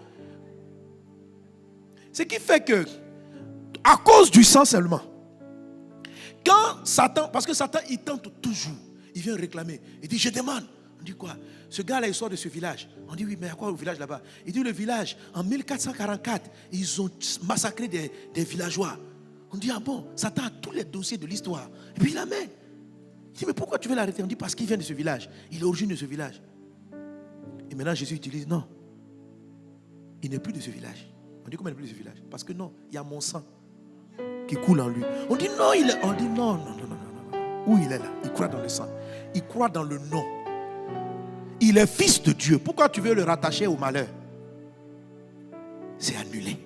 Ce qui fait que, à cause du sang seulement, quand Satan, parce que Satan il tente toujours, il vient réclamer, il dit je demande. On dit quoi? Ce gars-là il sort de ce village. On dit oui, mais à quoi le village là-bas? Il dit le village, en 1444, ils ont massacré des villageois. On dit ah bon, Satan a tous les dossiers de l'histoire. Et puis il l'amène. Il dit mais pourquoi tu veux l'arrêter? On dit parce qu'il vient de ce village. Il est origine de ce village. Et maintenant Jésus utilise non. Il n'est plus de ce village. On dit comment il n'est plus de ce village? Parce que non, il y a mon sang qui coule en lui. On dit non, on dit non. Où il est là? Il croit dans le sang. Il croit dans le nom. Il est fils de Dieu. Pourquoi tu veux le rattacher au malheur? C'est annulé.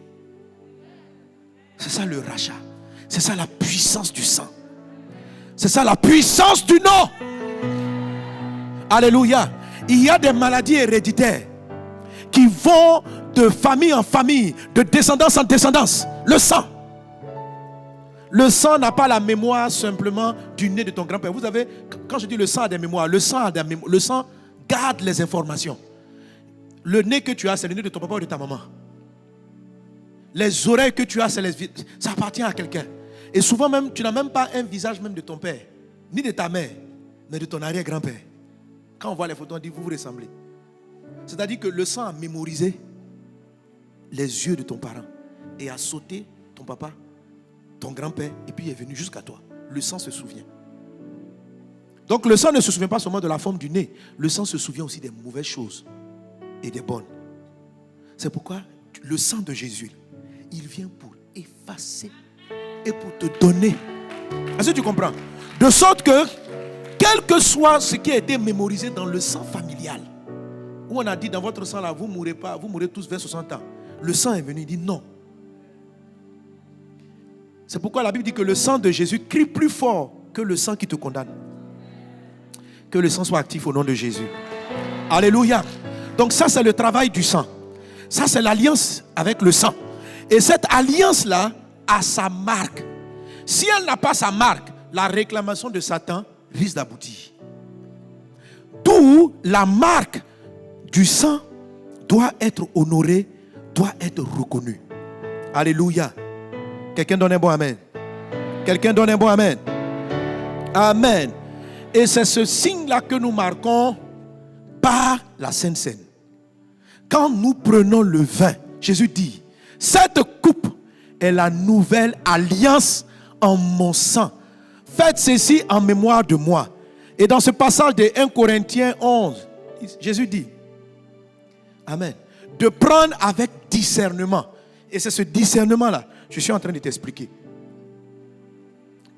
C'est ça le rachat. C'est ça la puissance du sang. C'est ça la puissance du nom. Alléluia. Il y a des maladies héréditaires qui vont de famille en famille, de descendance en descendance. Le sang. Le sang n'a pas la mémoire simplement du nez de ton grand-père. Vous savez, quand je dis le sang a des mémoires, le sang garde les informations. Le nez que tu as, c'est le nez de ton papa ou de ta maman. Les oreilles que tu as, ça appartient à quelqu'un. Et souvent même, tu n'as même pas un visage même de ton père, ni de ta mère, mais de ton arrière-grand-père. Quand on voit les photos, on dit vous vous ressemblez. C'est-à-dire que le sang a mémorisé les yeux de ton parent et a sauté ton papa, ton grand-père, et puis il est venu jusqu'à toi. Le sang se souvient. Donc le sang ne se souvient pas seulement de la forme du nez. Le sang se souvient aussi des mauvaises choses et des bonnes. C'est pourquoi le sang de Jésus, il vient pour effacer et pour te donner. Est-ce que tu comprends? De sorte que, quel que soit ce qui a été mémorisé dans le sang familial, où on a dit dans votre sang là, vous ne mourrez pas, vous mourrez tous vers 60 ans. Le sang est venu, il dit non. C'est pourquoi la Bible dit que le sang de Jésus crie plus fort que le sang qui te condamne. Que le sang soit actif au nom de Jésus. Alléluia. Donc ça c'est le travail du sang. Ça c'est l'alliance avec le sang. Et cette alliance-là a sa marque. Si elle n'a pas sa marque, la réclamation de Satan risque d'aboutir. D'où la marque du sang doit être honorée, doit être reconnue. Alléluia. Quelqu'un donne un bon amen. Quelqu'un donne un bon amen. Amen. Et c'est ce signe-là que nous marquons par la Sainte Seine. Quand nous prenons le vin, Jésus dit, cette coupe est la nouvelle alliance en mon sang. Faites ceci en mémoire de moi. Et dans ce passage de 1 Corinthiens 11, Jésus dit, Amen, de prendre avec discernement. Et c'est ce discernement-là, je suis en train de t'expliquer.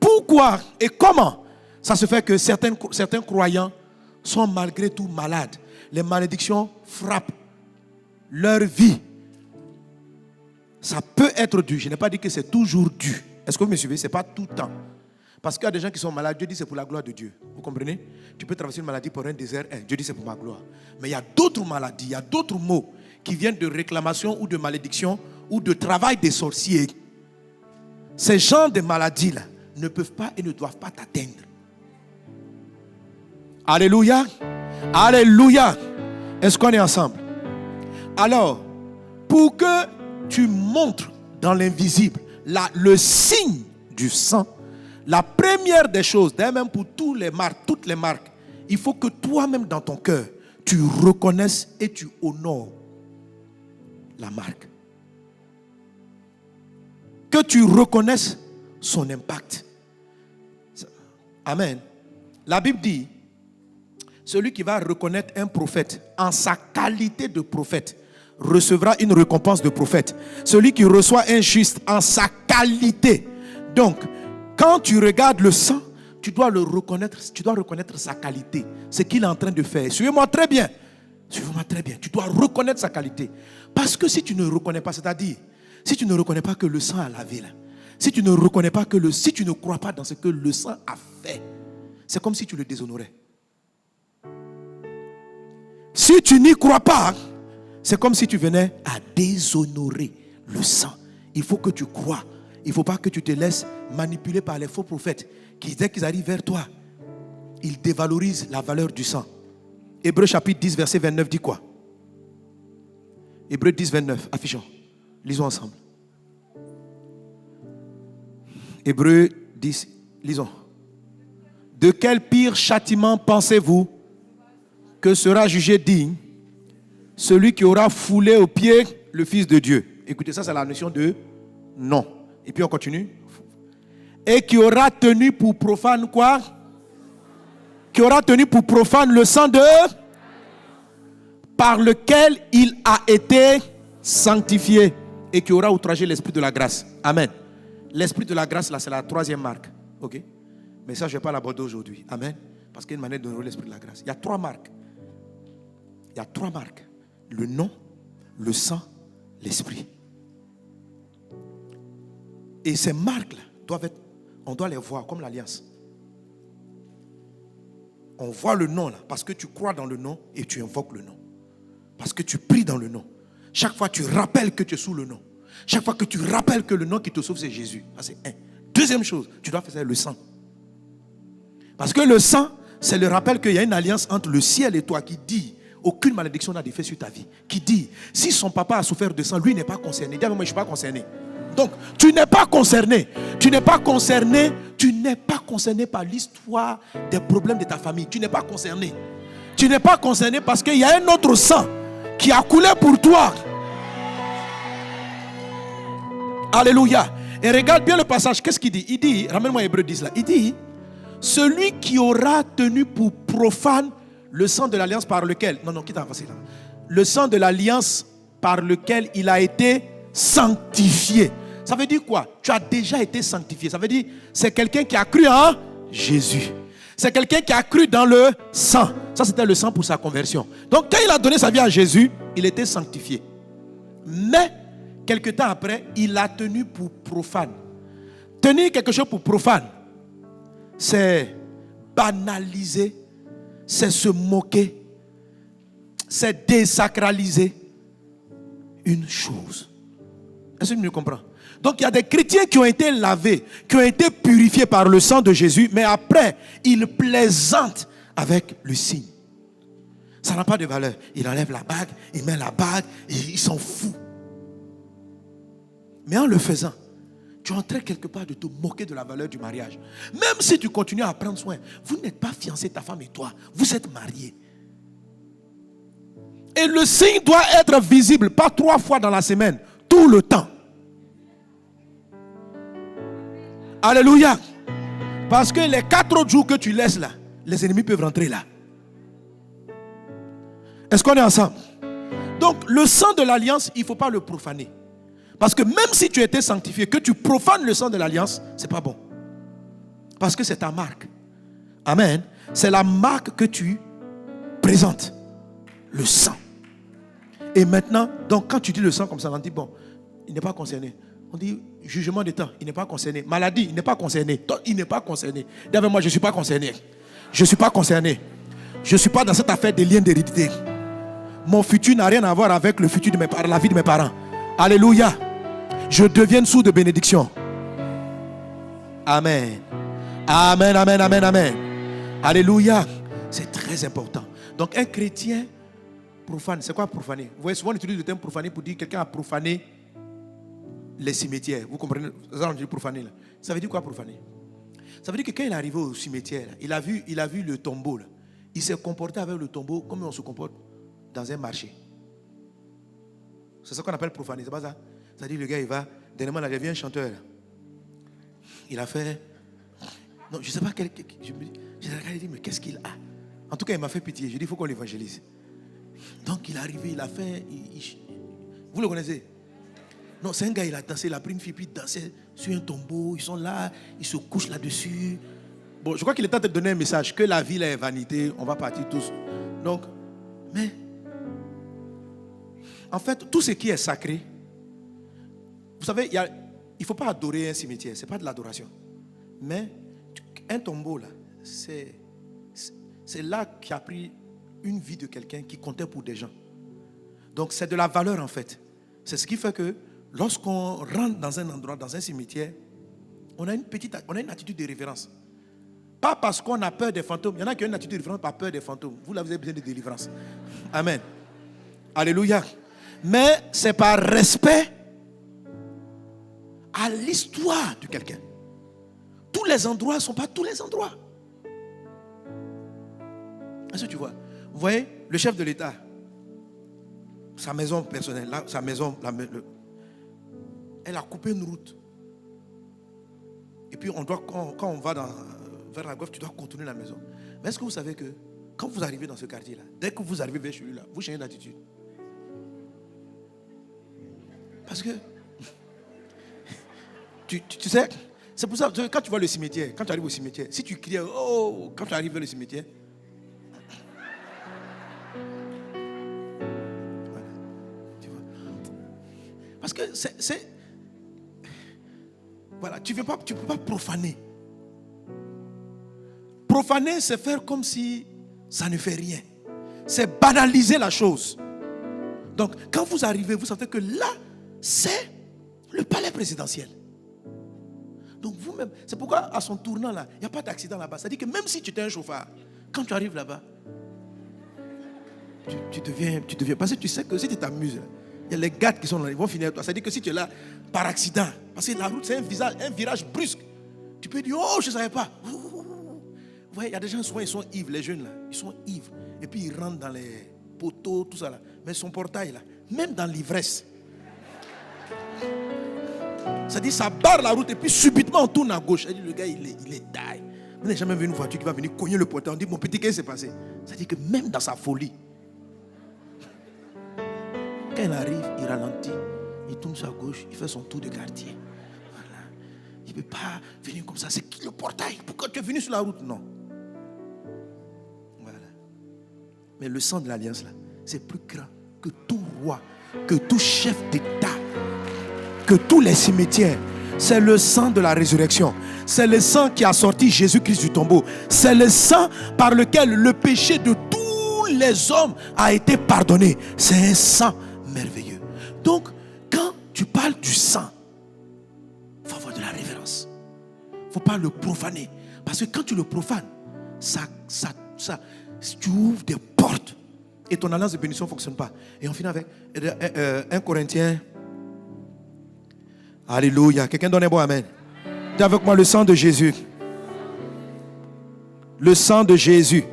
Pourquoi et comment ça se fait que certains croyants sont malgré tout malades. Les malédictions frappent leur vie. Ça peut être dû. Je n'ai pas dit que c'est toujours dû. Est-ce que vous me suivez? Ce n'est pas tout le temps. Parce qu'il y a des gens qui sont malades, Dieu dit c'est pour la gloire de Dieu. Vous comprenez? Tu peux traverser une maladie pour un désert, Dieu dit c'est pour ma gloire. Mais il y a d'autres maladies, il y a d'autres maux qui viennent de réclamation ou de malédiction ou de travail des sorciers. Ces genres de maladies-là ne peuvent pas et ne doivent pas t'atteindre. Alléluia. Alléluia. Est-ce qu'on est ensemble? Alors, pour que tu montres dans l'invisible le signe du sang, la première des choses, d'ailleurs même pour toutes les marques, il faut que toi-même dans ton cœur, tu reconnaisses et tu honores la marque. Que tu reconnaisses son impact. Amen. La Bible dit, celui qui va reconnaître un prophète en sa qualité de prophète recevra une récompense de prophète. Celui qui reçoit un juste en sa qualité. Donc, quand tu regardes le sang, tu dois le reconnaître, tu dois reconnaître sa qualité, ce qu'il est en train de faire. Suivez-moi très bien. Suivez-moi très bien. Tu dois reconnaître sa qualité. Parce que si tu ne reconnais pas, c'est-à-dire, si tu ne reconnais pas que le sang a lavé là, si tu ne reconnais pas que si tu ne crois pas dans ce que le sang a fait, c'est comme si tu le déshonorais. Si tu n'y crois pas, c'est comme si tu venais à déshonorer le sang. Il faut que tu crois. Il ne faut pas que tu te laisses manipuler par les faux prophètes qui, dès qu'ils arrivent vers toi, ils dévalorisent la valeur du sang. Hébreux chapitre 10, verset 29 dit quoi? Hébreux 10, 29, affichons. Lisons ensemble. Hébreux 10, lisons. De quel pire châtiment pensez-vous que sera jugé digne celui qui aura foulé aux pieds le Fils de Dieu? Écoutez, ça c'est la notion de non. Et puis on continue. Et qui aura tenu pour profane quoi? Qui aura tenu pour profane le sang de par lequel il a été sanctifié et qui aura outragé l'esprit de la grâce. Amen. L'esprit de la grâce, là, c'est la troisième marque. Ok? Mais ça, je ne vais pas l'aborder aujourd'hui. Amen. Parce qu'il y a une manière de donner l'esprit de la grâce. Il y a trois marques. Il y a trois marques. Le nom, le sang, l'esprit. Et ces marques-là, on doit les voir comme l'alliance. On voit le nom là, parce que tu crois dans le nom et tu invoques le nom. Parce que tu pries dans le nom. Chaque fois, tu rappelles que tu es sous le nom. Chaque fois que tu rappelles que le nom qui te sauve, c'est Jésus. Ça, c'est un. Deuxième chose, tu dois faire le sang. Parce que le sang, c'est le rappel qu'il y a une alliance entre le ciel et toi qui dit aucune malédiction n'a d'effet sur ta vie. Qui dit, si son papa a souffert de sang, lui n'est pas concerné. Dis-moi, moi, je ne suis pas concerné. Donc, tu n'es pas concerné. Tu n'es pas concerné. Tu n'es pas concerné par l'histoire des problèmes de ta famille. Tu n'es pas concerné. Tu n'es pas concerné parce qu'il y a un autre sang qui a coulé pour toi. Alléluia. Et regarde bien le passage. Qu'est-ce qu'il dit? Il dit, ramène-moi Hébreux 10 là. Il dit, celui qui aura tenu pour profane le sang de l'alliance par lequel, quitte à passer là. Le sang de l'alliance par lequel il a été sanctifié. Ça veut dire quoi? Tu as déjà été sanctifié. Ça veut dire, c'est quelqu'un qui a cru en Jésus. C'est quelqu'un qui a cru dans le sang. Ça, c'était le sang pour sa conversion. Donc, quand il a donné sa vie à Jésus, il était sanctifié. Mais, quelque temps après, il l'a tenu pour profane. Tenir quelque chose pour profane, c'est banaliser, c'est se moquer, c'est désacraliser une chose. Est-ce que tu me comprends? Donc il y a des chrétiens qui ont été lavés, qui ont été purifiés par le sang de Jésus, mais après, ils plaisantent avec le signe. Ça n'a pas de valeur. Il enlève la bague, il met la bague, et il s'en fout. Mais en le faisant, tu es en train quelque part de te moquer de la valeur du mariage. Même si tu continues à prendre soin, vous n'êtes pas fiancé, ta femme et toi, vous êtes mariés. Et le signe doit être visible, pas 3 fois dans la semaine, tout le temps. Alléluia. Parce que les 4 autres jours que tu laisses là, les ennemis peuvent rentrer là. Est-ce qu'on est ensemble? Donc, le sang de l'alliance, il ne faut pas le profaner. Parce que même si tu étais sanctifié, que tu profanes le sang de l'alliance, ce n'est pas bon. Parce que c'est ta marque. Amen. C'est la marque que tu présentes. Le sang. Et maintenant, donc quand tu dis le sang comme ça, on dit bon, il n'est pas concerné. On dit jugement des temps, il n'est pas concerné. Maladie, il n'est pas concerné. Il n'est pas concerné. Dis avec moi, je ne suis pas concerné. Je ne suis pas concerné. Je ne suis pas dans cette affaire des liens d'hérédité. Mon futur n'a rien à voir avec le futur de mes parents, la vie de mes parents. Alléluia. Je deviens sourd de bénédiction. Amen. Amen, amen, amen, amen. Alléluia. C'est très important. Donc un chrétien profane, c'est quoi profaner? Vous voyez, souvent on utilise le terme profaner pour dire que quelqu'un a profané les cimetières. Vous comprenez? Ça, on dit profaner là. Ça veut dire quoi profaner? Ça veut dire que quand il est arrivé au cimetière, là, il a vu le tombeau. Là. Il s'est comporté avec le tombeau comme on se comporte dans un marché. C'est ça qu'on appelle profaner, c'est pas ça? Ça veut dire le gars, il va, dernièrement, là, il y a un chanteur. Là. Il a fait... Non, je ne sais pas quel... Je regardé, dit, mais qu'est-ce qu'il a? En tout cas, il m'a fait pitié. Je dis, il faut qu'on l'évangélise. Donc, il est arrivé, il a fait... Vous le connaissez? Non, c'est un gars, il a dansé, il a pris une fille, puis il dansait sur un tombeau. Ils sont là, ils se couchent là-dessus. Bon, je crois qu'il est en train de donner un message, que la vie là, est vanité, on va partir tous. Donc, mais... En fait, tout ce qui est sacré, vous savez, il ne faut pas adorer un cimetière, ce n'est pas de l'adoration. Mais un tombeau, là, c'est là qui a pris une vie de quelqu'un qui comptait pour des gens. Donc, c'est de la valeur, en fait. C'est ce qui fait que lorsqu'on rentre dans un endroit, dans un cimetière, on a une attitude de révérence. Pas parce qu'on a peur des fantômes. Il y en a qui ont une attitude de révérence par peur des fantômes. Vous, là, vous avez besoin de délivrance. Amen. Alléluia. Mais c'est par respect à l'histoire de quelqu'un. Tous les endroits ne sont pas tous les endroits. Est-ce que tu vois? Vous voyez, le chef de l'État, sa maison personnelle, là, sa maison, elle a coupé une route. Et puis, quand on va vers la gauche, tu dois contourner la maison. Mais est-ce que vous savez que quand vous arrivez dans ce quartier-là, dès que vous arrivez vers celui-là, vous changez d'attitude? Parce que, tu sais, c'est pour ça que quand tu vois le cimetière, quand tu arrives au cimetière, si tu cries, oh, quand tu arrives vers le cimetière, voilà, tu vois. Parce que voilà, tu ne peux pas profaner. Profaner, c'est faire comme si ça ne fait rien. C'est banaliser la chose. Donc, quand vous arrivez, vous sentez que là, c'est le palais présidentiel. Donc vous-même, c'est pourquoi à son tournant là, il n'y a pas d'accident là-bas. C'est-à-dire que même si tu es un chauffeur, quand tu arrives là-bas, tu deviens, parce que tu sais que si tu t'amuses, il y a les gars qui sont là, ils vont finir avec toi. C'est-à-dire que si tu es là par accident, parce que la route c'est un virage brusque, tu peux dire, oh je ne savais pas. Vous voyez, il y a des gens, souvent ils sont ivres, les jeunes là, ils sont ivres. Et puis ils rentrent dans les poteaux, tout ça là. Mais son portail là, même dans l'ivresse, c'est-à-dire ça barre la route et puis subitement on tourne à gauche. C'est-à-dire le gars il est die. Vous n'avez jamais vu une voiture qui va venir cogner le portail. On dit mon petit, qu'est-ce qui s'est passé? C'est-à-dire que même dans sa folie, quand il arrive, il ralentit, il tourne sur la gauche, il fait son tour de quartier. Voilà. Il ne peut pas venir comme ça. C'est qui le portail? Pourquoi tu es venu sur la route? Non. Voilà. Mais le sang de l'alliance là, c'est plus grand que tout roi, que tout chef d'État, que tous les cimetières. C'est le sang de la résurrection. C'est le sang qui a sorti Jésus-Christ du tombeau. C'est le sang par lequel le péché de tous les hommes a été pardonné. C'est un sang merveilleux. Donc, quand tu parles du sang, il faut avoir de la révérence. Il ne faut pas le profaner. Parce que quand tu le profanes, tu ouvres des portes. Et ton alliance de bénédiction ne fonctionne pas. Et on finit avec 1 Corinthiens. Alléluia. Quelqu'un donne un bon amen. Dis avec moi le sang de Jésus. Le sang de Jésus.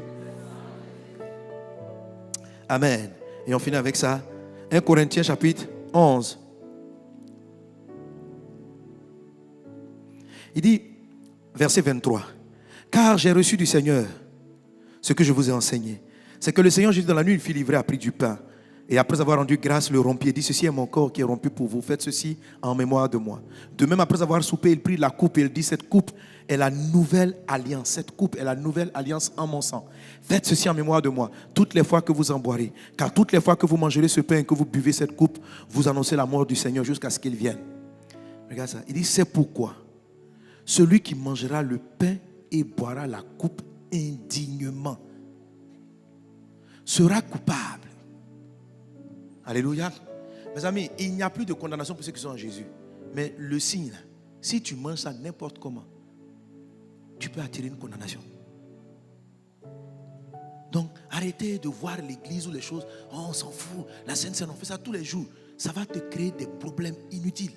Amen. Et on finit avec ça. 1 Corinthiens chapitre 11. Il dit, verset 23. Car j'ai reçu du Seigneur ce que je vous ai enseigné. C'est que le Seigneur Jésus, dans la nuit, il fit livrer, a pris du pain. Et après avoir rendu grâce, le rompit et dit, ceci est mon corps qui est rompu pour vous. Faites ceci en mémoire de moi. De même, après avoir soupé, il prit la coupe et il dit, cette coupe est la nouvelle alliance. Cette coupe est la nouvelle alliance en mon sang. Faites ceci en mémoire de moi, toutes les fois que vous en boirez. Car toutes les fois que vous mangerez ce pain et que vous buvez cette coupe, vous annoncez la mort du Seigneur jusqu'à ce qu'il vienne. Regarde ça. Il dit, c'est pourquoi celui qui mangera le pain et boira la coupe indignement sera coupable. Alléluia. Mes amis, il n'y a plus de condamnation pour ceux qui sont en Jésus. Mais le signe, si tu manges ça n'importe comment, tu peux attirer une condamnation. Donc, arrêtez de voir l'église ou les choses. Oh, on s'en fout. La Sainte Seine, on fait ça tous les jours. Ça va te créer des problèmes inutiles.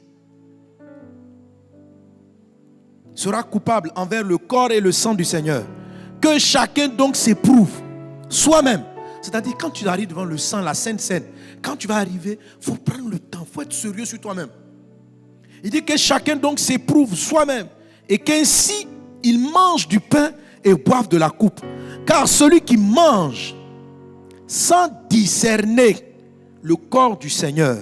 Sera coupable envers le corps et le sang du Seigneur. Que chacun donc s'éprouve soi-même. C'est-à-dire, quand tu arrives devant le sang, la Sainte Seine, quand tu vas arriver, il faut prendre le temps, il faut être sérieux sur toi-même. Il dit que chacun donc s'éprouve soi-même et qu'ainsi il mange du pain et boive de la coupe. Car celui qui mange sans discerner le corps du Seigneur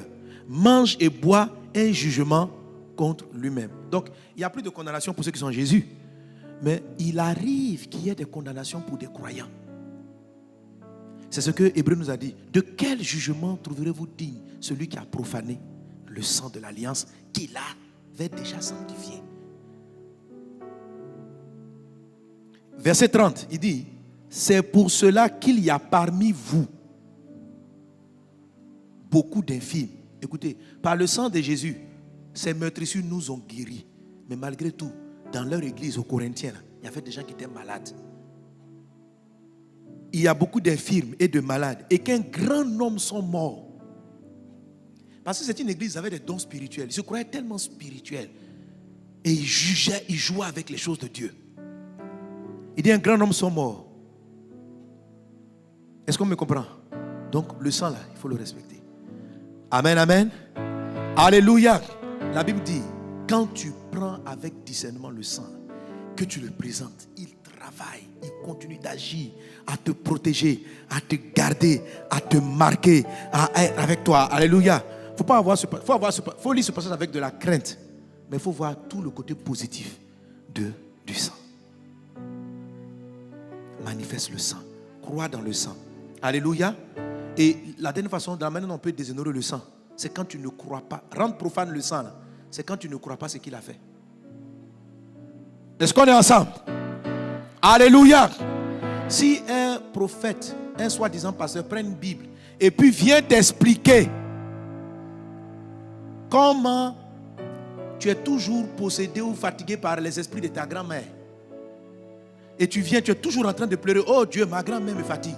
mange et boit un jugement contre lui-même. Donc, il n'y a plus de condamnation pour ceux qui sont en Jésus. Mais il arrive qu'il y ait des condamnations pour des croyants. C'est ce que Hébreu nous a dit. De quel jugement trouverez-vous digne celui qui a profané le sang de l'alliance qu'il avait déjà sanctifié? Verset 30, il dit, c'est pour cela qu'il y a parmi vous beaucoup d'infirmes. Écoutez, par le sang de Jésus, ces meurtrissures nous ont guéris. Mais malgré tout, dans leur église aux Corinthiens, il y avait des gens qui étaient malades. Il y a beaucoup d'infirmes et de malades et qu'un grand nombre sont morts. Parce que c'est une église avec des dons spirituels. Ils se croyaient tellement spirituels. Et ils jugeaient, ils jouaient avec les choses de Dieu. Il dit un grand nombre sont morts. Est-ce qu'on me comprend? Donc le sang là, il faut le respecter. Amen, amen. Alléluia. La Bible dit, quand tu prends avec discernement le sang, que tu le présentes, il travaille, il continue d'agir, à te protéger, à te garder, à te marquer, à être avec toi. Alléluia. Faut lire ce passage avec de la crainte, mais il faut voir tout le côté positif du sang. Manifeste le sang, crois dans le sang. Alléluia. Et la dernière façon, de la manière dont on peut déshonorer le sang, c'est quand tu ne crois pas. Rendre profane le sang, là, c'est quand tu ne crois pas ce qu'il a fait. Est-ce qu'on est ensemble? Alléluia. Si un prophète, un soi-disant pasteur, prend une Bible et puis vient t'expliquer comment tu es toujours possédé ou fatigué par les esprits de ta grand-mère, et tu viens, tu es toujours en train de pleurer, oh Dieu, ma grand-mère me fatigue.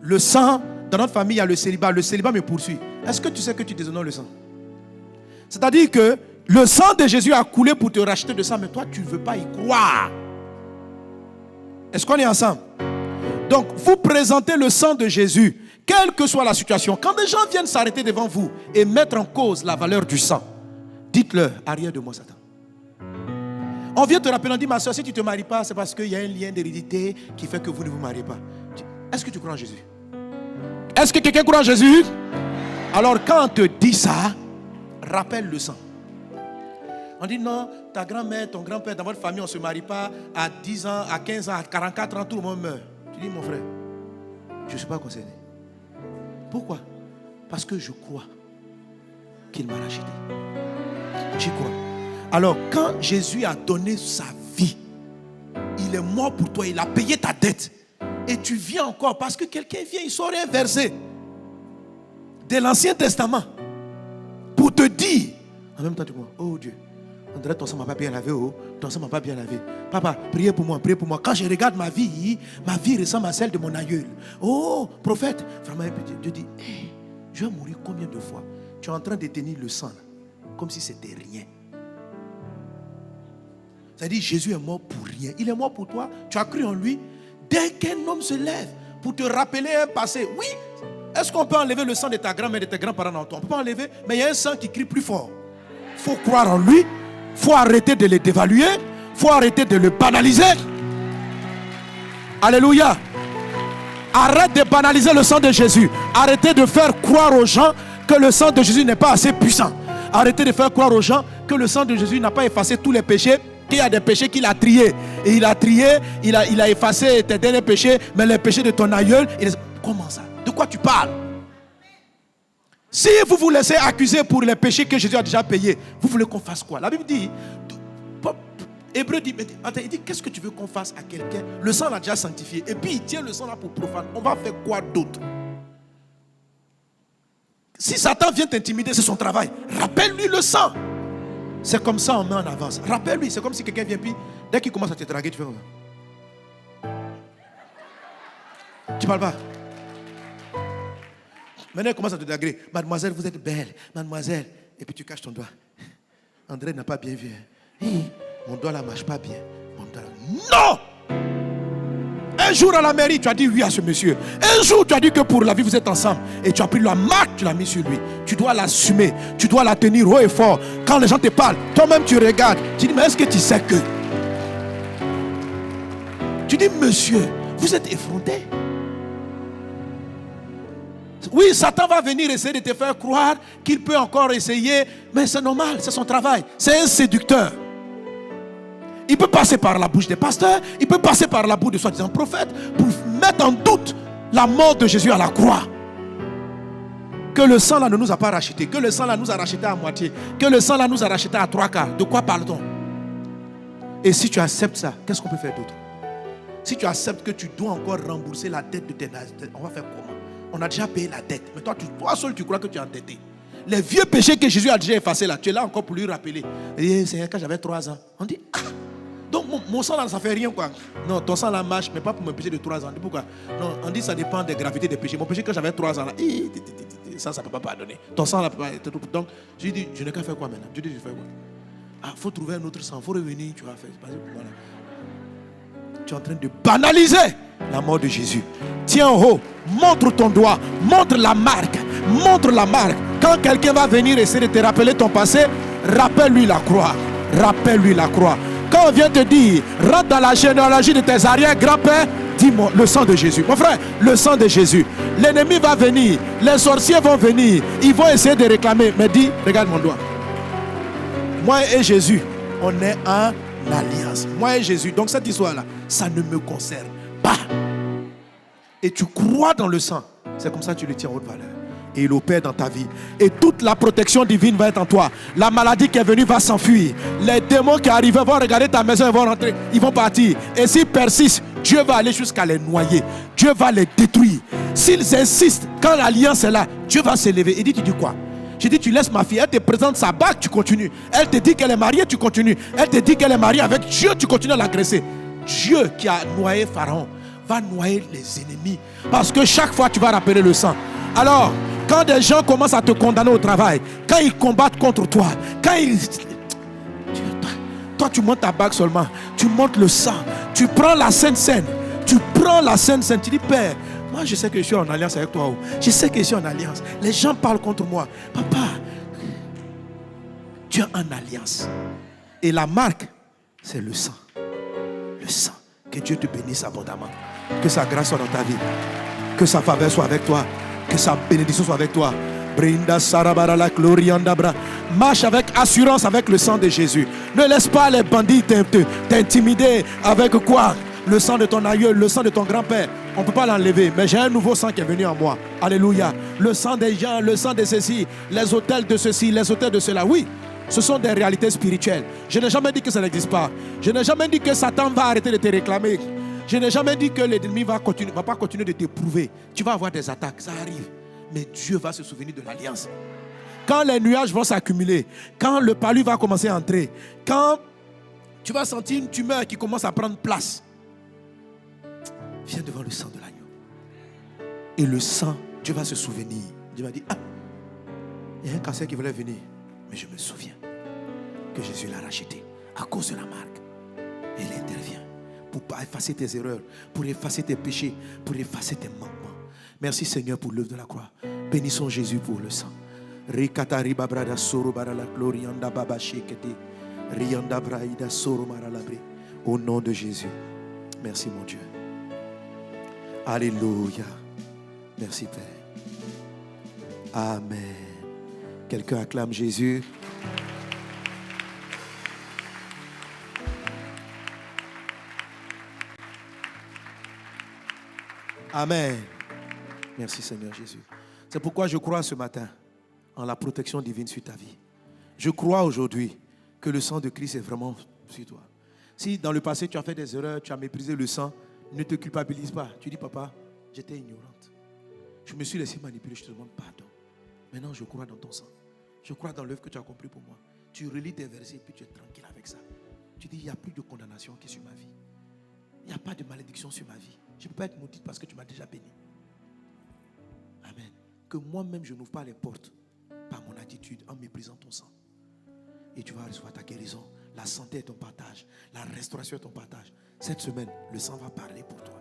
Le sang, dans notre famille, il y a le célibat me poursuit. Est-ce que tu sais que tu déshonores le sang? C'est-à-dire que le sang de Jésus a coulé pour te racheter de ça, mais toi, tu ne veux pas y croire. Est-ce qu'on est ensemble? Donc, vous présentez le sang de Jésus, quelle que soit la situation. Quand des gens viennent s'arrêter devant vous et mettre en cause la valeur du sang, dites-leur, arrière de moi, Satan. On vient te rappeler, on dit, ma soeur, si tu ne te maries pas, c'est parce qu'il y a un lien d'hérédité qui fait que vous ne vous mariez pas. Est-ce que tu crois en Jésus? Est-ce que quelqu'un croit en Jésus? Alors, quand on te dit ça, rappelle le sang. On dit non, ta grand-mère, ton grand-père, dans votre famille, on ne se marie pas à 10 ans, à 15 ans, à 44 ans, tout le monde meurt. Tu dis, mon frère, je ne suis pas concerné. Pourquoi? Parce que je crois qu'il m'a racheté. J'y crois. Alors, quand Jésus a donné sa vie, il est mort pour toi, il a payé ta dette. Et tu viens encore parce que quelqu'un vient, il sort un verset de l'Ancien Testament pour te dire, en même temps, tu vois, oh Dieu, on dirait ton sang m'a pas bien lavé, oh, ton sang m'a pas bien lavé. Papa, priez pour moi, priez pour moi. Quand je regarde ma vie ressemble à celle de mon aïeul. Oh, prophète, vraiment, Dieu dit, hey, je vais mourir combien de fois? Tu es en train de tenir le sang, là, comme si c'était rien. C'est-à-dire, Jésus est mort pour rien. Il est mort pour toi, tu as cru en lui. Dès qu'un homme se lève pour te rappeler un passé, oui, est-ce qu'on peut enlever le sang de ta grand-mère et de tes grands-parents dans toi? On ne peut pas enlever, mais il y a un sang qui crie plus fort. Il faut croire en lui, il faut arrêter de le dévaluer, il faut arrêter de le banaliser. Alléluia. Arrête de banaliser le sang de Jésus. Arrêtez de faire croire aux gens que le sang de Jésus n'est pas assez puissant. Arrêtez de faire croire aux gens que le sang de Jésus n'a pas effacé tous les péchés, qu'il y a des péchés qu'il a triés. Et il a trié, il a effacé tes derniers péchés, mais les péchés de ton aïeul. Comment ça? De quoi tu parles? Si vous vous laissez accuser pour les péchés que Jésus a déjà payés, vous voulez qu'on fasse quoi? La Bible dit, Hébreu dit, il dit, qu'est-ce que tu veux qu'on fasse à quelqu'un? Le sang l'a déjà sanctifié. Et puis il tient le sang là pour profane. On va faire quoi d'autre? Si Satan vient t'intimider, c'est son travail. Rappelle-lui le sang. C'est comme ça on met en avance. Rappelle-lui, c'est comme si quelqu'un vient, puis dès qu'il commence à te draguer, tu fais quoi? Tu parles pas. Maintenant il commence à te draguer. Mademoiselle, vous êtes belle. Mademoiselle. Et puis tu caches ton doigt. André n'a pas bien vu. Mon doigt là marche pas bien. Mon doigt là... Non! Un jour à la mairie, tu as dit oui à ce monsieur. Un jour, tu as dit que pour la vie, vous êtes ensemble. Et tu as pris la marque, tu l'as mis sur lui. Tu dois l'assumer. Tu dois la tenir haut et fort. Quand les gens te parlent, toi-même tu regardes. Tu dis, mais est-ce que tu sais que... Tu dis, monsieur, vous êtes effronté. Oui, Satan va venir essayer de te faire croire qu'il peut encore essayer. Mais c'est normal, c'est son travail. C'est un séducteur. Il peut passer par la bouche des pasteurs, il peut passer par la bouche de soi-disant prophètes pour mettre en doute la mort de Jésus à la croix. Que le sang là ne nous a pas racheté, que le sang là nous a racheté à moitié, que le sang là nous a racheté à 3/4. De quoi parle-t-on? Et si tu acceptes ça, qu'est-ce qu'on peut faire d'autre? Si tu acceptes que tu dois encore rembourser la dette de tes nazes, on va faire comment? On a déjà payé la dette, mais toi seul tu crois que tu es endetté. Les vieux péchés que Jésus a déjà effacés là, tu es là encore pour lui rappeler. Et Seigneur, quand j'avais 3 ans, on dit donc mon sang là, ça fait rien quoi. Non, ton sang là marche, mais pas pour mes péchés de 3 ans. Pourquoi? Non, on dit ça dépend des gravités des péchés. Mon péché quand j'avais 3 ans là, ça ne peut pas pardonner. Ton sang là peut pas être... Donc, je dis, je n'ai qu'à faire quoi maintenant? Je dis, je fais quoi? Ah, faut trouver un autre sang, faut revenir, tu vas faire. Voilà. Tu es en train de banaliser la mort de Jésus. Tiens haut, montre ton doigt, montre la marque, montre la marque. Quand quelqu'un va venir essayer de te rappeler ton passé, rappelle-lui la croix, rappelle-lui la croix. Quand on vient te dire, rentre dans la généalogie de tes arrière-grands-pères, dis-moi, le sang de Jésus. Mon frère, le sang de Jésus. L'ennemi va venir, les sorciers vont venir, ils vont essayer de réclamer. Mais dis, regarde mon doigt. Moi et Jésus, on est en alliance. Moi et Jésus. Donc cette histoire-là, ça ne me concerne pas. Et tu crois dans le sang. C'est comme ça que tu le tiens en haute valeur. Et il opère dans ta vie. Et toute la protection divine va être en toi. La maladie qui est venue va s'enfuir. Les démons qui arrivent vont regarder ta maison et vont rentrer. Ils vont partir. Et s'ils persistent, Dieu va aller jusqu'à les noyer. Dieu va les détruire. S'ils insistent, quand l'alliance est là, Dieu va s'élever. Il dit, tu dis quoi? Je dis, tu laisses ma fille, elle te présente sa bague, tu continues. Elle te dit qu'elle est mariée, tu continues. Elle te dit qu'elle est mariée avec Dieu, tu continues à l'agresser. Dieu qui a noyé Pharaon va noyer les ennemis. Parce que chaque fois, tu vas rappeler le sang. Alors, quand des gens commencent à te condamner au travail, quand ils combattent contre toi, quand ils... Toi, tu montes ta bague seulement. Tu montes le sang. Tu prends la Sainte Seine. Tu prends la Sainte Seine. Tu dis, Père, moi, je sais que je suis en alliance avec toi. Je sais que je suis en alliance. Les gens parlent contre moi. Papa, tu es en alliance. Et la marque, c'est le sang. Le sang. Que Dieu te bénisse abondamment. Que sa grâce soit dans ta vie. Que sa faveur soit avec toi. Que sa bénédiction soit avec toi. Brinda Sarabara Gloriandabra. Marche avec assurance avec le sang de Jésus. Ne laisse pas les bandits t'intimider avec quoi? Le sang de ton aïeul, le sang de ton grand-père. On ne peut pas l'enlever. Mais j'ai un nouveau sang qui est venu en moi. Alléluia. Le sang des gens, le sang de ceci, les autels de ceci, les autels de cela. Oui, ce sont des réalités spirituelles. Je n'ai jamais dit que ça n'existe pas. Je n'ai jamais dit que Satan va arrêter de te réclamer. Je n'ai jamais dit que l'ennemi va pas continuer de t'éprouver. Tu vas avoir des attaques, ça arrive. Mais Dieu va se souvenir de l'alliance. Quand les nuages vont s'accumuler, quand le palu va commencer à entrer, quand tu vas sentir une tumeur qui commence à prendre place, viens devant le sang de l'agneau. Et le sang, Dieu va se souvenir. Dieu va dire, ah, il y a un cancer qui voulait venir. Mais je me souviens que Jésus l'a racheté à cause de la marque. Et il intervient pour effacer tes erreurs, pour effacer tes péchés, pour effacer tes manquements. Merci Seigneur pour l'œuvre de la croix. Bénissons Jésus pour le sang. Au nom de Jésus. Merci mon Dieu. Alléluia. Merci Père. Amen. Quelqu'un acclame Jésus. Amen. Merci Seigneur Jésus. C'est pourquoi je crois ce matin en la protection divine sur ta vie. Je crois aujourd'hui que le sang de Christ est vraiment sur toi. Si dans le passé tu as fait des erreurs, tu as méprisé le sang, ne te culpabilise pas. Tu dis, papa, j'étais ignorante. Je me suis laissé manipuler, je te demande pardon. Maintenant, je crois dans ton sang. Je crois dans l'œuvre que tu as accomplie pour moi. Tu relis tes versets et puis tu es tranquille avec ça. Tu dis, il n'y a plus de condamnation qui est sur ma vie. Il n'y a pas de malédiction sur ma vie. Je ne peux pas être maudite parce que tu m'as déjà béni. Amen. Que moi-même, je n'ouvre pas les portes par mon attitude en méprisant ton sang. Et tu vas recevoir ta guérison. La santé est ton partage. La restauration est ton partage. Cette semaine, le sang va parler pour toi.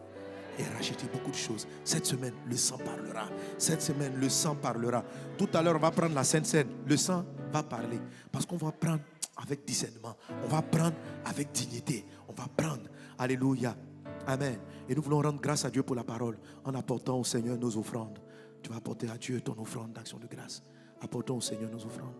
Et racheter beaucoup de choses. Cette semaine, le sang parlera. Cette semaine, le sang parlera. Tout à l'heure, on va prendre la Sainte Seine. Le sang va parler. Parce qu'on va prendre avec discernement. On va prendre avec dignité. On va prendre. Alléluia. Amen. Et nous voulons rendre grâce à Dieu pour la parole en apportant au Seigneur nos offrandes. Tu vas apporter à Dieu ton offrande d'action de grâce. Apportons au Seigneur nos offrandes.